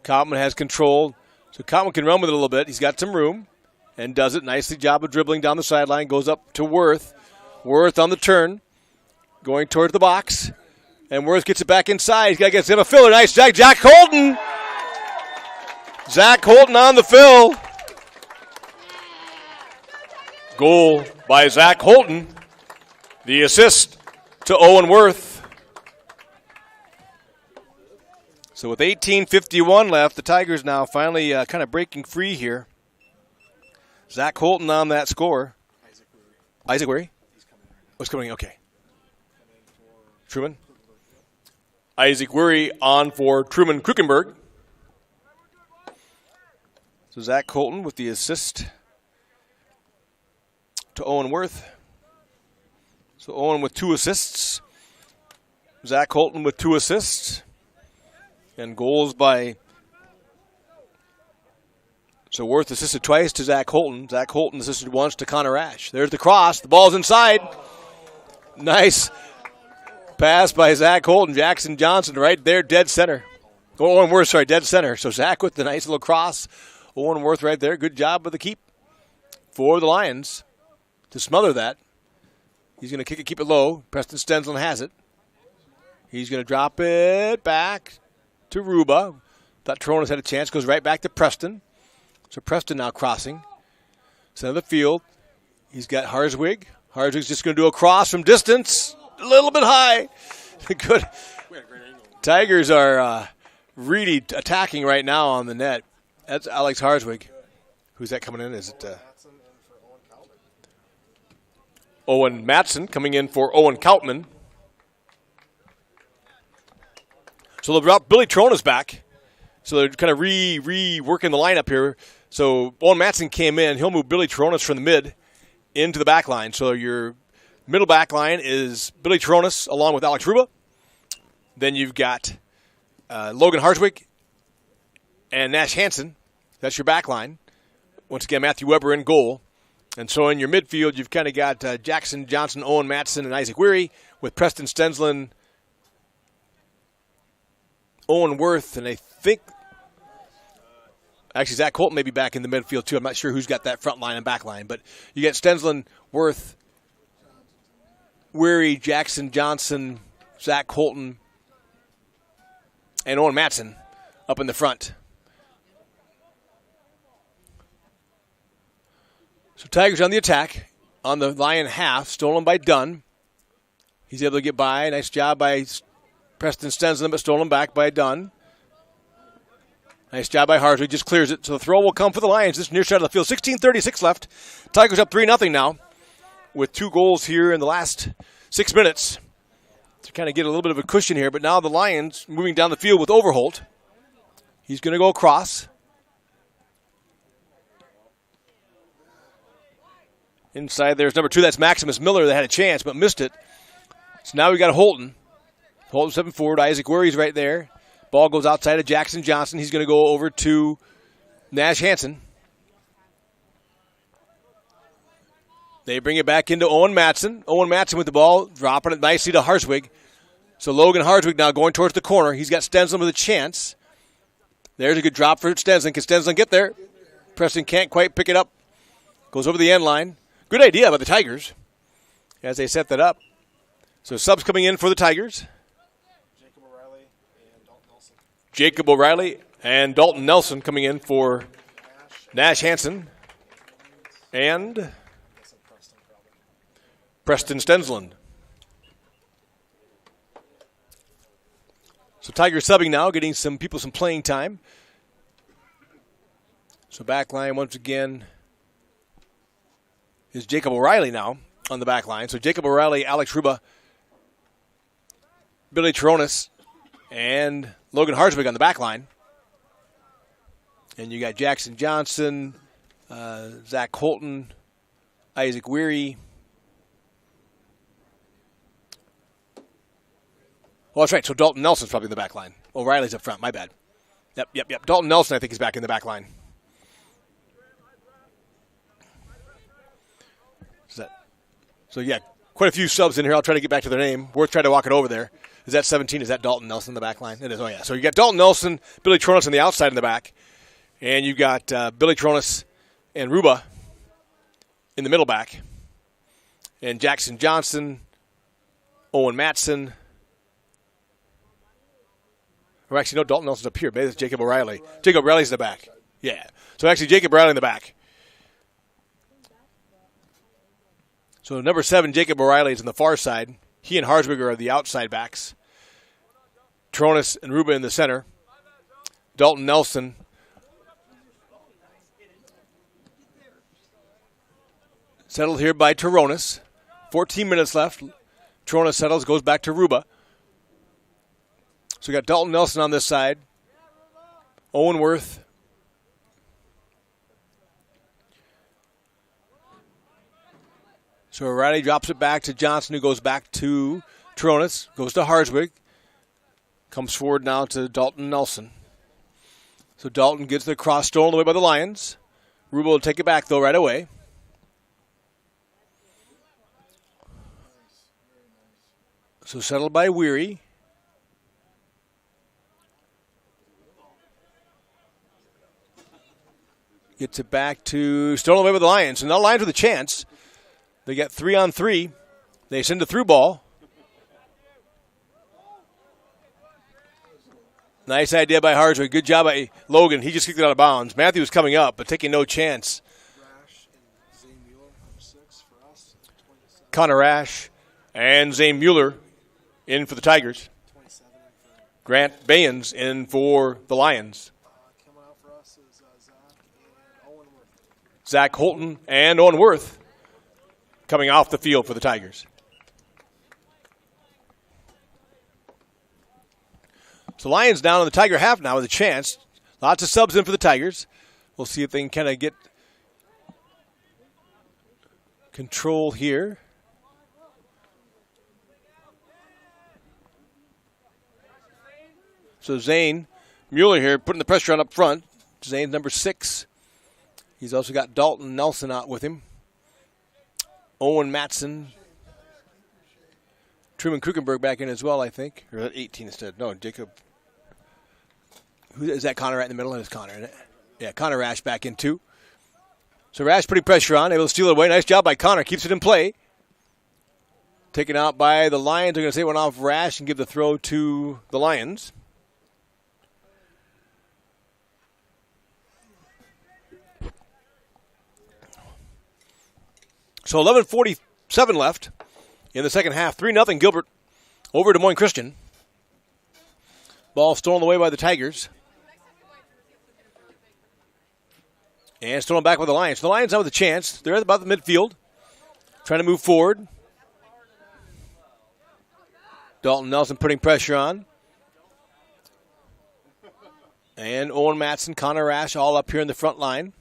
Kottman has control. So Kottman can run with it a little bit. He's got some room and does it. Nicely job of dribbling down the sideline. Goes up to Worth. Worth on the turn. Going towards the box. And Worth gets it back inside. He's got to get him a filler. Nice Jack Holton. Zach Holton on the fill. Goal by Zach Holton. The assist to Owen Worth. So with 18:51 left, the Tigers now finally kind of breaking free here. Zach Holton on that score. Isaac Weary? What's coming in? Okay. Truman? Isaac Weary on for Truman Krukenberg. So Zach Holton with the assist to Owen Worth. So Owen with 2 assists. Zach Holton with 2 assists. And goals by... So Worth assisted twice to Zach Holton. Zach Holton assisted once to Connor Ash. There's the cross. The ball's inside. Nice pass by Zach Holton. Jackson Johnson right there, dead center. Owen Worth, sorry, dead center. So Zach with the nice little cross. Owen Worth right there. Good job with the keep for the Lions to smother that. He's going to kick it, keep it low. Preston Stensland has it. He's going to drop it back to Ruba. Thought Toronis had a chance. Goes right back to Preston. So Preston now crossing. Center of the field. He's got Harzwig. Harzwig's just going to do a cross from distance. A little bit high. Good. Tigers are really attacking right now on the net. That's Alex Harzwig. Who's that coming in? Is it Owen Matson coming in for Owen Kautman? So they'll drop Billy Toronis back. So they're kind of reworking the lineup here. So Owen Matson came in. He'll move Billy Toronis from the mid into the back line. So your middle back line is Billy Toronis along with Alex Ruba. Then you've got Logan Harzwig and Nash Hansen. That's your back line. Once again, Matthew Weber in goal. And so in your midfield, you've kind of got Jackson Johnson, Owen Matson, and Isaac Weary with Preston Stensland, Owen Worth, and I think actually Zach Colton may be back in the midfield too. I'm not sure who's got that front line and back line. But you get Stensland, Worth, Weary, Jackson Johnson, Zach Colton, and Owen Matson up in the front. So Tigers on the attack, on the Lion half, stolen by Dunn. He's able to get by. Nice job by Preston Stensland, but stolen back by Dunn. Nice job by Harzwig, just clears it. So the throw will come for the Lions. This near side of the field. 16:36 left. Tigers up 3-0 now with 2 goals here in the last 6 minutes to kind of get a little bit of a cushion here. But now the Lions moving down the field with Overholt. He's going to go across. Inside there's number 2. That's Maximus Miller that had a chance but missed it. So now we got Holton. Holton stepping forward. Isaac Weary's right there. Ball goes outside of Jackson Johnson. He's going to go over to Nash Hansen. They bring it back into Owen Matson. Owen Matson with the ball, dropping it nicely to Harzwig. So Logan Harzwig now going towards the corner. He's got Stensland with a chance. There's a good drop for Stensland. Can Stensland get there? Preston can't quite pick it up. Goes over the end line. Good idea by the Tigers as they set that up. So subs coming in for the Tigers. Jacob O'Reilly and Dalton Nelson coming in for Nash Hansen and Preston Stensland. So Tigers subbing now, getting some people some playing time. So back line once again is Jacob O'Reilly now on the back line. So Jacob O'Reilly, Alex Ruba, Billy Toronis, and Logan Harzwig on the back line. And you got Jackson Johnson, Zach Colton, Isaac Weary. Oh, that's right. So Dalton Nelson's probably in the back line. O'Reilly's up front. My bad. Yep. Dalton Nelson, I think, is back in the back line. So, yeah, quite a few subs in here. I'll try to get back to their name. Worth trying to walk it over there. Is that 17? Is that Dalton Nelson in the back line? It is. Oh, yeah. So you got Dalton Nelson, Billy Toronis on the outside in the back. And you got Billy Toronis and Ruba in the middle back. And Jackson Johnson, Owen Matson. Or actually, no, Dalton Nelson's up here. Maybe it's Jacob O'Reilly. Jacob O'Reilly's in the back. Yeah. So actually, Jacob O'Reilly in the back. So number 7, Jacob O'Reilly is on the far side. He and Harzwig are the outside backs. Toronis and Ruba in the center. Dalton Nelson. Settled here by Toronis. 14 minutes left. Toronis settles, goes back to Ruba. So we got Dalton Nelson on this side. Owen Worth. So O'Reilly drops it back to Johnson, who goes back to Toronis, goes to Harzwig, comes forward now to Dalton Nelson. So Dalton gets the cross stolen away by the Lions. Ruba will take it back, though, right away. So settled by Weary. Gets it back to stolen away by the Lions. And now Lions with a chance. They got 3-on-3. They send a through ball. Nice idea by Harswick. Good job by Logan. He just kicked it out of bounds. Matthew was coming up, but taking no chance. Connor Rash and Zane Mueller in for the Tigers. Grant Bayens in for the Lions. Coming out for us is Zach and Owen Worth. Zach Holton and Owen Worth coming off the field for the Tigers. So Lions down in the Tiger half now with a chance. Lots of subs in for the Tigers. We'll see if they can kind of get control here. So Zane Mueller here putting the pressure on up front. Zane's number 6. He's also got Dalton Nelson out with him. Owen Matson. Truman Krukenberg back in as well, I think. Or 18 instead. No, Jacob. Who is that? Connor right in the middle? That is Connor, isn't it? Yeah, Connor Rash back in too. So Rash putting pressure on, able to steal it away. Nice job by Connor. Keeps it in play. Taken out by the Lions. They're going to say one off Rash and give the throw to the Lions. So 11:47 left in the second half. 3-0 Gilbert over Des Moines Christian. Ball stolen away by the Tigers. And stolen back by the Lions. The Lions now with a chance. They're at about the midfield. Trying to move forward. Dalton Nelson putting pressure on. And Owen Matson, Connor Rash all up here in the front line.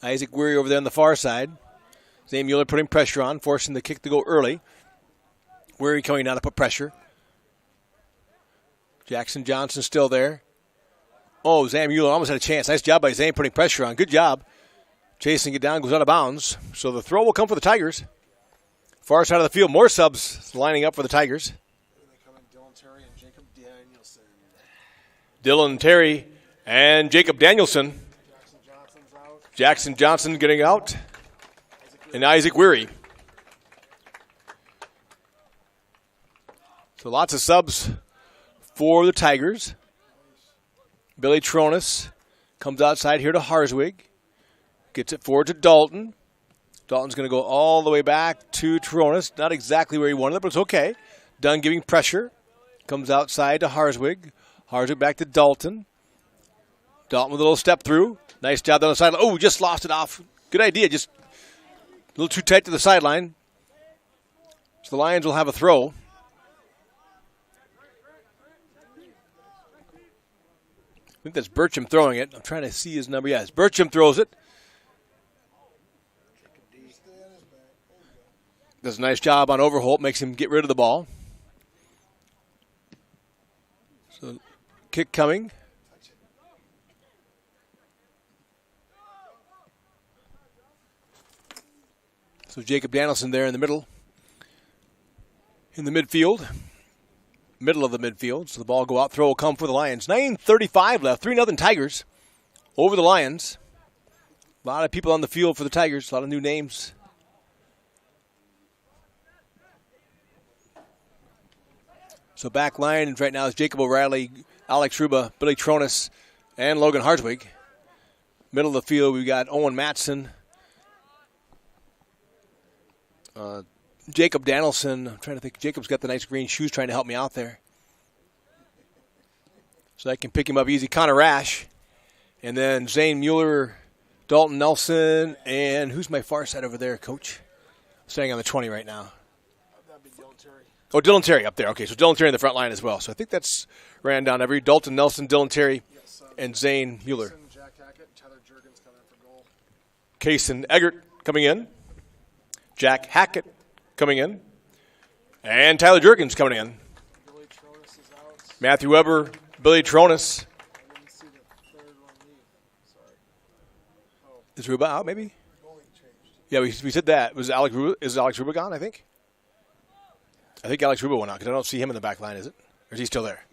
Isaac Weary over there on the far side. Zane Mueller putting pressure on, forcing the kick to go early. Weary coming down to put pressure. Jackson Johnson still there. Oh, Zane Mueller almost had a chance. Nice job by Zane putting pressure on. Good job. Chasing it down, goes out of bounds. So the throw will come for the Tigers. Far side of the field, more subs lining up for the Tigers. Dylan Terry and Jacob Danielson. Dylan Terry and Jacob Danielson. Jackson Johnson getting out. And Isaac Weary. So lots of subs for the Tigers. Billy Tronis comes outside here to Harswig. Gets it forward to Dalton. Dalton's going to go all the way back to Tronis. Not exactly where he wanted it, but it's okay. Dunn giving pressure. Comes outside to Harswig. Harswig back to Dalton. Dalton with a little step through. Nice job down the sideline. Oh, just lost it off. Good idea. Just a little too tight to the sideline. So the Lions will have a throw. I think that's Burcham throwing it. I'm trying to see his number. Yes, Burcham throws it. Does a nice job on Overholt. Makes him get rid of the ball. So kick coming. So Jacob Danielson there in the middle. In the midfield. Middle of the midfield. So the ball go out. Throw will come for the Lions. 9:35 left. 3-0 Tigers over the Lions. A lot of people on the field for the Tigers. A lot of new names. So back line right now is Jacob O'Reilly, Alex Ruba, Billy Tronis, and Logan Harswig. Middle of the field, we got Owen Matson, Jacob Danielson. I'm trying to think. Jacob's got the nice green shoes trying to help me out there. So I can pick him up easy. Connor Rash. And then Zane Mueller, Dalton Nelson, and who's my far side over there, Coach? Staying on the 20 right now. That'd be Dylan Terry. Oh, Dylan Terry up there. Okay, so Dylan Terry in the front line as well. So I think that's ran down every Dalton Nelson, Dylan Terry, and Zane Mueller. Jack Hackett, Tyler Jurgens coming in for goal. Kaysen Eggert coming in. Jack Hackett coming in. And Tyler Jurgens coming in. Billy Tronis is out. Matthew Weber, Billy Tronis. I didn't see the third one leave. Sorry. Oh. Is Ruba out maybe? Yeah, we said that. Is Alex Ruba gone, I think? I think Alex Ruba went out because I don't see him in the back line, is it? Or is he still there?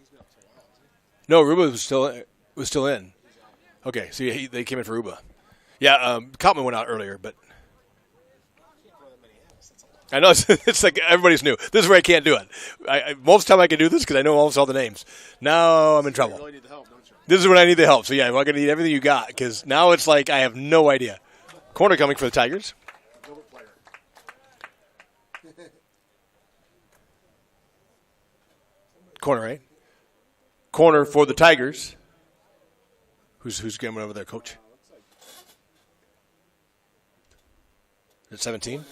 No, Ruba was still in. Okay, so they came in for Ruba. Yeah, Cotman went out earlier, but I know it's like everybody's new. This is where I can't do it. Most of the time I can do this because I know almost all the names. Now I'm in trouble. You really need the help, don't you? This is when I need the help. So, yeah, I'm going to need everything you got because now it's like I have no idea. Corner coming for the Tigers. Gilbert player. Corner, right? Corner for the Tigers. Who's coming over there, Coach? At 17.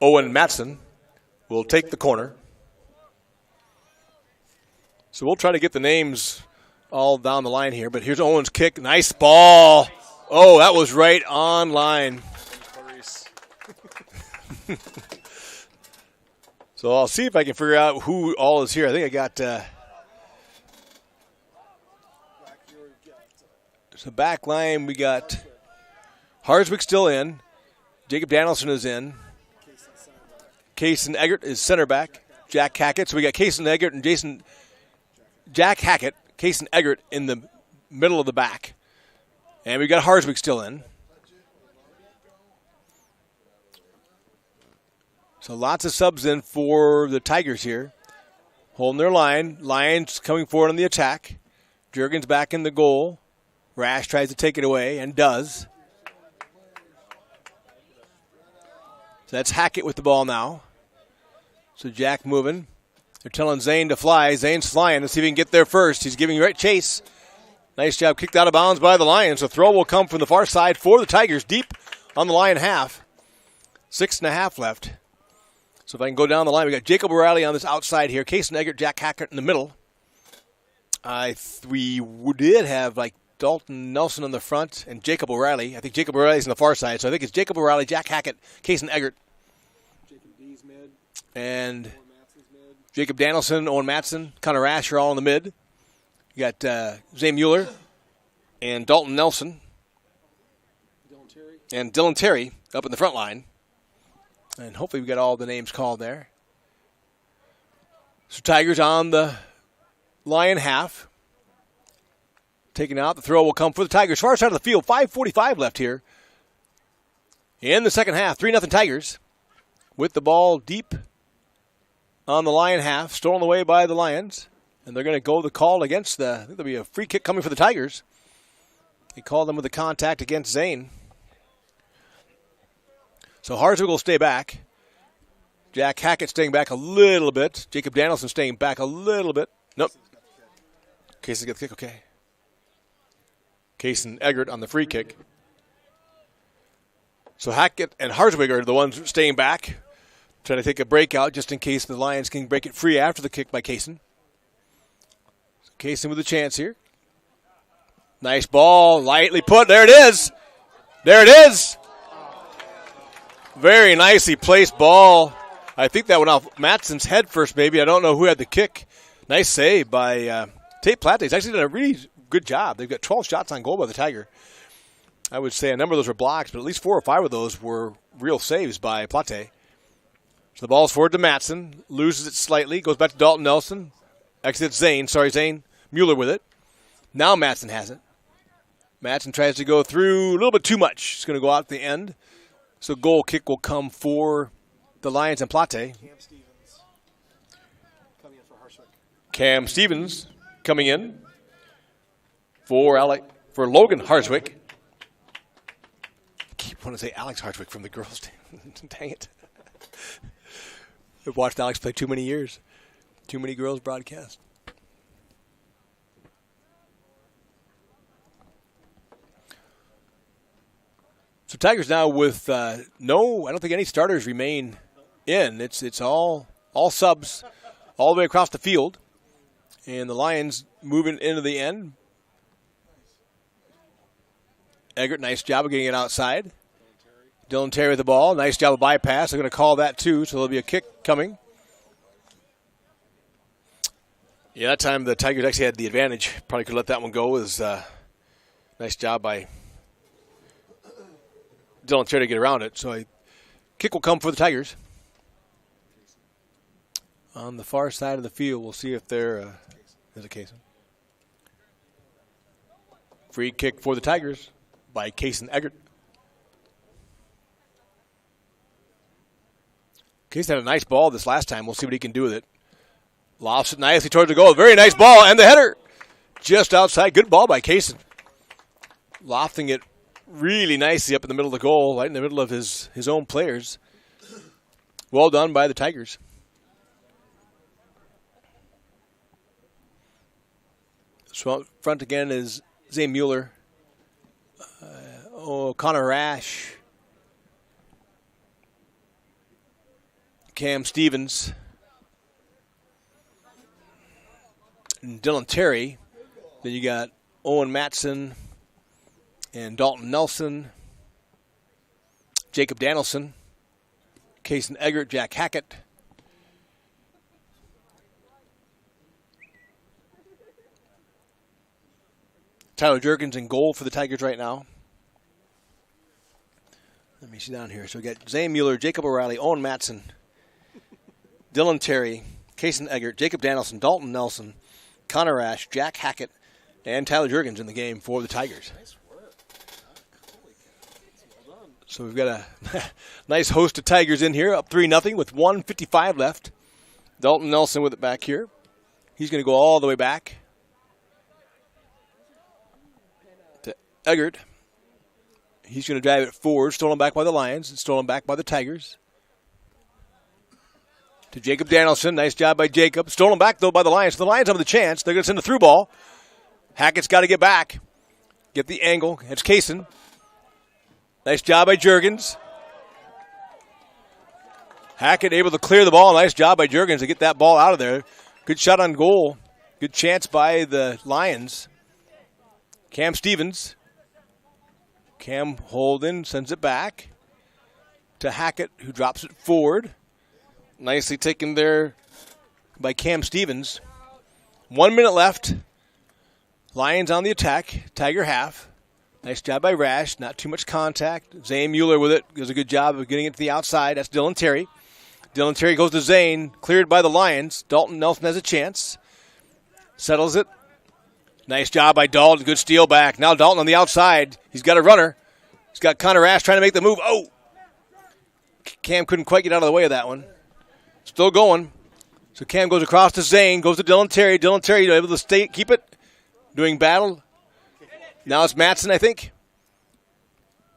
Owen Matson will take the corner. So we'll try to get the names all down the line here. But here's Owen's kick. Nice ball. Oh, that was right on line. So I'll see if I can figure out who all is here. I think I got so back line. We got Harswick still in. Jacob Danielson is in. Kaysen Eggert is center back. Jack Hackett. So we got Kaysen Eggert and Jack Hackett, Kaysen Eggert in the middle of the back. And we got Harswick still in. So lots of subs in for the Tigers here. Holding their line. Lions coming forward on the attack. Juergens back in the goal. Rash tries to take it away and does. So that's Hackett with the ball now. So Jack moving. They're telling Zane to fly. Zane's flying. Let's see if he can get there first. He's giving right chase. Nice job. Kicked out of bounds by the Lions. The throw will come from the far side for the Tigers. Deep on the Lion half. 6.5 left. So if I can go down the line, we got Jacob O'Reilly on this outside here. Kaysen Eggert, Jack Hackett in the middle. We did have like Dalton Nelson on the front and Jacob O'Reilly. I think Jacob O'Reilly's on the far side. So I think it's Jacob O'Reilly, Jack Hackett, Kaysen Eggert. Jacob D's mid. And Jacob Danielson, Owen Matson, Connor Rash are all in the mid. You got Zane Mueller and Dalton Nelson. And Dylan Terry up in the front line. And hopefully we got all the names called there. So Tigers on the Lion half. Taking out. The throw will come for the Tigers. Far side of the field. 5:45 left here. In the second half. 3-0 Tigers. With the ball deep on the Lion half. Stolen away by the Lions. And they're going to go the call against I think there'll be a free kick coming for the Tigers. He called them with a contact against Zane. So Harswick will stay back. Jack Hackett staying back a little bit. Jacob Danielson staying back a little bit. Nope. Kaysen's got the kick, okay. Kaysen Eggert on the free kick. So Hackett and Harswick are the ones staying back, trying to take a breakout just in case the Lions can break it free after the kick by Kaysen. So Kaysen with a chance here. Nice ball, lightly put. There it is. There it is. Very nicely placed ball. I think that went off Matson's head first, maybe. I don't know who had the kick. Nice save by Tate Plate. He's actually done a really good job. They've got 12 shots on goal by the Tiger. I would say a number of those were blocks, but at least 4 or 5 of those were real saves by Plate. So the ball's forward to Matson. Loses it slightly. Goes back to Dalton Nelson. Actually, it's Zane. Sorry, Zane. Mueller with it. Now Matson has it. Matson tries to go through a little bit too much. He's going to go out at the end. So goal kick will come for the Lions and Plate. Cam Stevens coming in for Harswick. Cam Stevens coming in for Logan Harswick. I keep wanting to say Alex Harswick from the girls' team. Dang it. I've watched Alex play too many years. Too many girls broadcast. So Tigers now with I don't think any starters remain in. It's all subs all the way across the field. And the Lions moving into the end. Eggert, nice job of getting it outside. Dylan Terry with the ball. Nice job of bypass. They're going to call that too, so there'll be a kick coming. Yeah, that time the Tigers actually had the advantage. Probably could let that one go. It was nice job by Dylan Terry to get around it. So a kick will come for the Tigers. On the far side of the field, we'll see if there's a case. Free kick for the Tigers by Kason Eggert. Case had a nice ball this last time. We'll see what he can do with it. Lofts it nicely towards the goal. Very nice ball, and the header just outside. Good ball by Kaysen. Lofting it really nicely up in the middle of the goal, right in the middle of his own players. Well done by the Tigers. So up front again is Zane Mueller. Connor Rash. Cam Stevens. And Dylan Terry. Then you got Owen Matson and Dalton Nelson. Jacob Danielson. Kason Eggert, Jack Hackett. Tyler Jurgens in goal for the Tigers right now. Let me see down here. So we got Zane Mueller, Jacob O'Reilly, Owen Matson, Dylan Terry, Kason Eggert, Jacob Danielson, Dalton Nelson, Connor Ash, Jack Hackett, and Tyler Jurgens in the game for the Tigers. Nice work. Well done. So we've got a nice host of Tigers in here, up 3-0 with 1:55 left. Dalton Nelson with it back here. He's going to go all the way back to Eggert. He's going to drive it forward, stolen back by the Lions, and stolen back by the Tigers. To Jacob Danielson. Nice job by Jacob. Stolen back, though, by the Lions. So the Lions have the chance. They're going to send a through ball. Hackett's got to get back. Get the angle. It's Kaysen. Nice job by Jurgens. Hackett able to clear the ball. Nice job by Jurgens to get that ball out of there. Good shot on goal. Good chance by the Lions. Cam Stevens. Cam Holden sends it back to Hackett, who drops it forward. Nicely taken there by Cam Stevens. 1 minute left. Lions on the attack. Tiger half. Nice job by Rash. Not too much contact. Zane Mueller with it. Does a good job of getting it to the outside. That's Dylan Terry. Dylan Terry goes to Zane. Cleared by the Lions. Dalton Nelson has a chance. Settles it. Nice job by Dalton. Good steal back. Now Dalton on the outside. He's got a runner. He's got Connor Ash trying to make the move. Oh! Cam couldn't quite get out of the way of that one. Still going. So Cam goes across to Zane. Goes to Dylan Terry. Dylan Terry able to keep it. Doing battle. Now it's Matson, I think.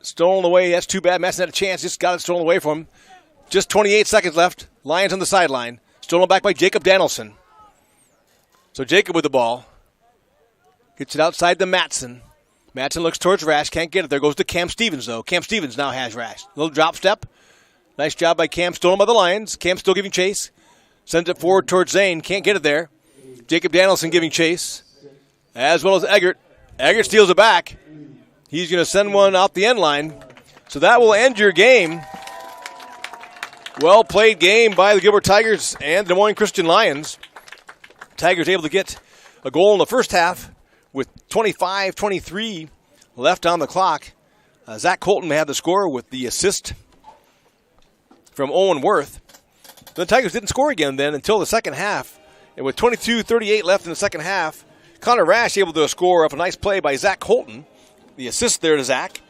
Stolen away. That's too bad. Matson had a chance. Just got it stolen away from him. Just 28 seconds left. Lions on the sideline. Stolen back by Jacob Danielson. So Jacob with the ball. Gets it outside to Matson. Matson looks towards Rash. Can't get it. There goes to Cam Stevens, though. Cam Stevens now has Rash. Little drop step. Nice job by Cam. Stolen by the Lions. Cam still giving chase. Sends it forward towards Zane. Can't get it there. Jacob Danielson giving chase. As well as Eggert. Eggert steals it back. He's going to send one out the end line. So that will end your game. Well played game by the Gilbert Tigers and the Des Moines Christian Lions. Tigers able to get a goal in the first half with 25-23 left on the clock. Zach Colton had the score with the assist from Owen Worth. The Tigers didn't score again then until the second half. And with 22:38 left in the second half, Connor Rash able to score off a nice play by Zach Colton. The assist there to Zach.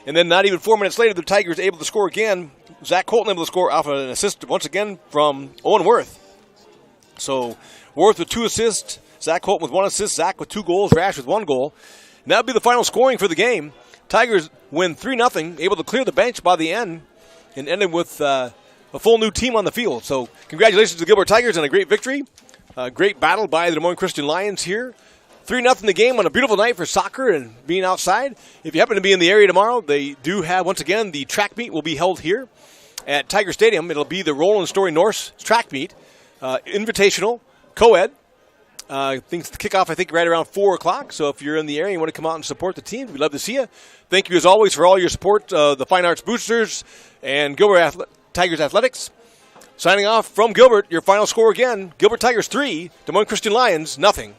And then not even 4 minutes later, the Tigers able to score again. Zach Colton able to score off an assist once again from Owen Worth. So Worth with 2 assists, Zach Colton with 1 assist, Zach with 2 goals, Rash with 1 goal. And that'll be the final scoring for the game. Tigers win 3-0, able to clear the bench by the end and ended with a full new team on the field. So congratulations to the Gilbert Tigers on a great victory. A great battle by the Des Moines Christian Lions here. 3-0 the game on a beautiful night for soccer and being outside. If you happen to be in the area tomorrow, they do have, once again, the track meet will be held here at Tiger Stadium. It'll be the Roland Story Norse track meet. Invitational, co-ed. Things kick off, I think, right around 4 o'clock. So if you're in the area and you want to come out and support the team, we'd love to see you. Thank you, as always, for all your support, the Fine Arts Boosters and Gilbert Tigers Athletics. Signing off from Gilbert, your final score again, Gilbert Tigers 3, Des Moines Christian Lions 0.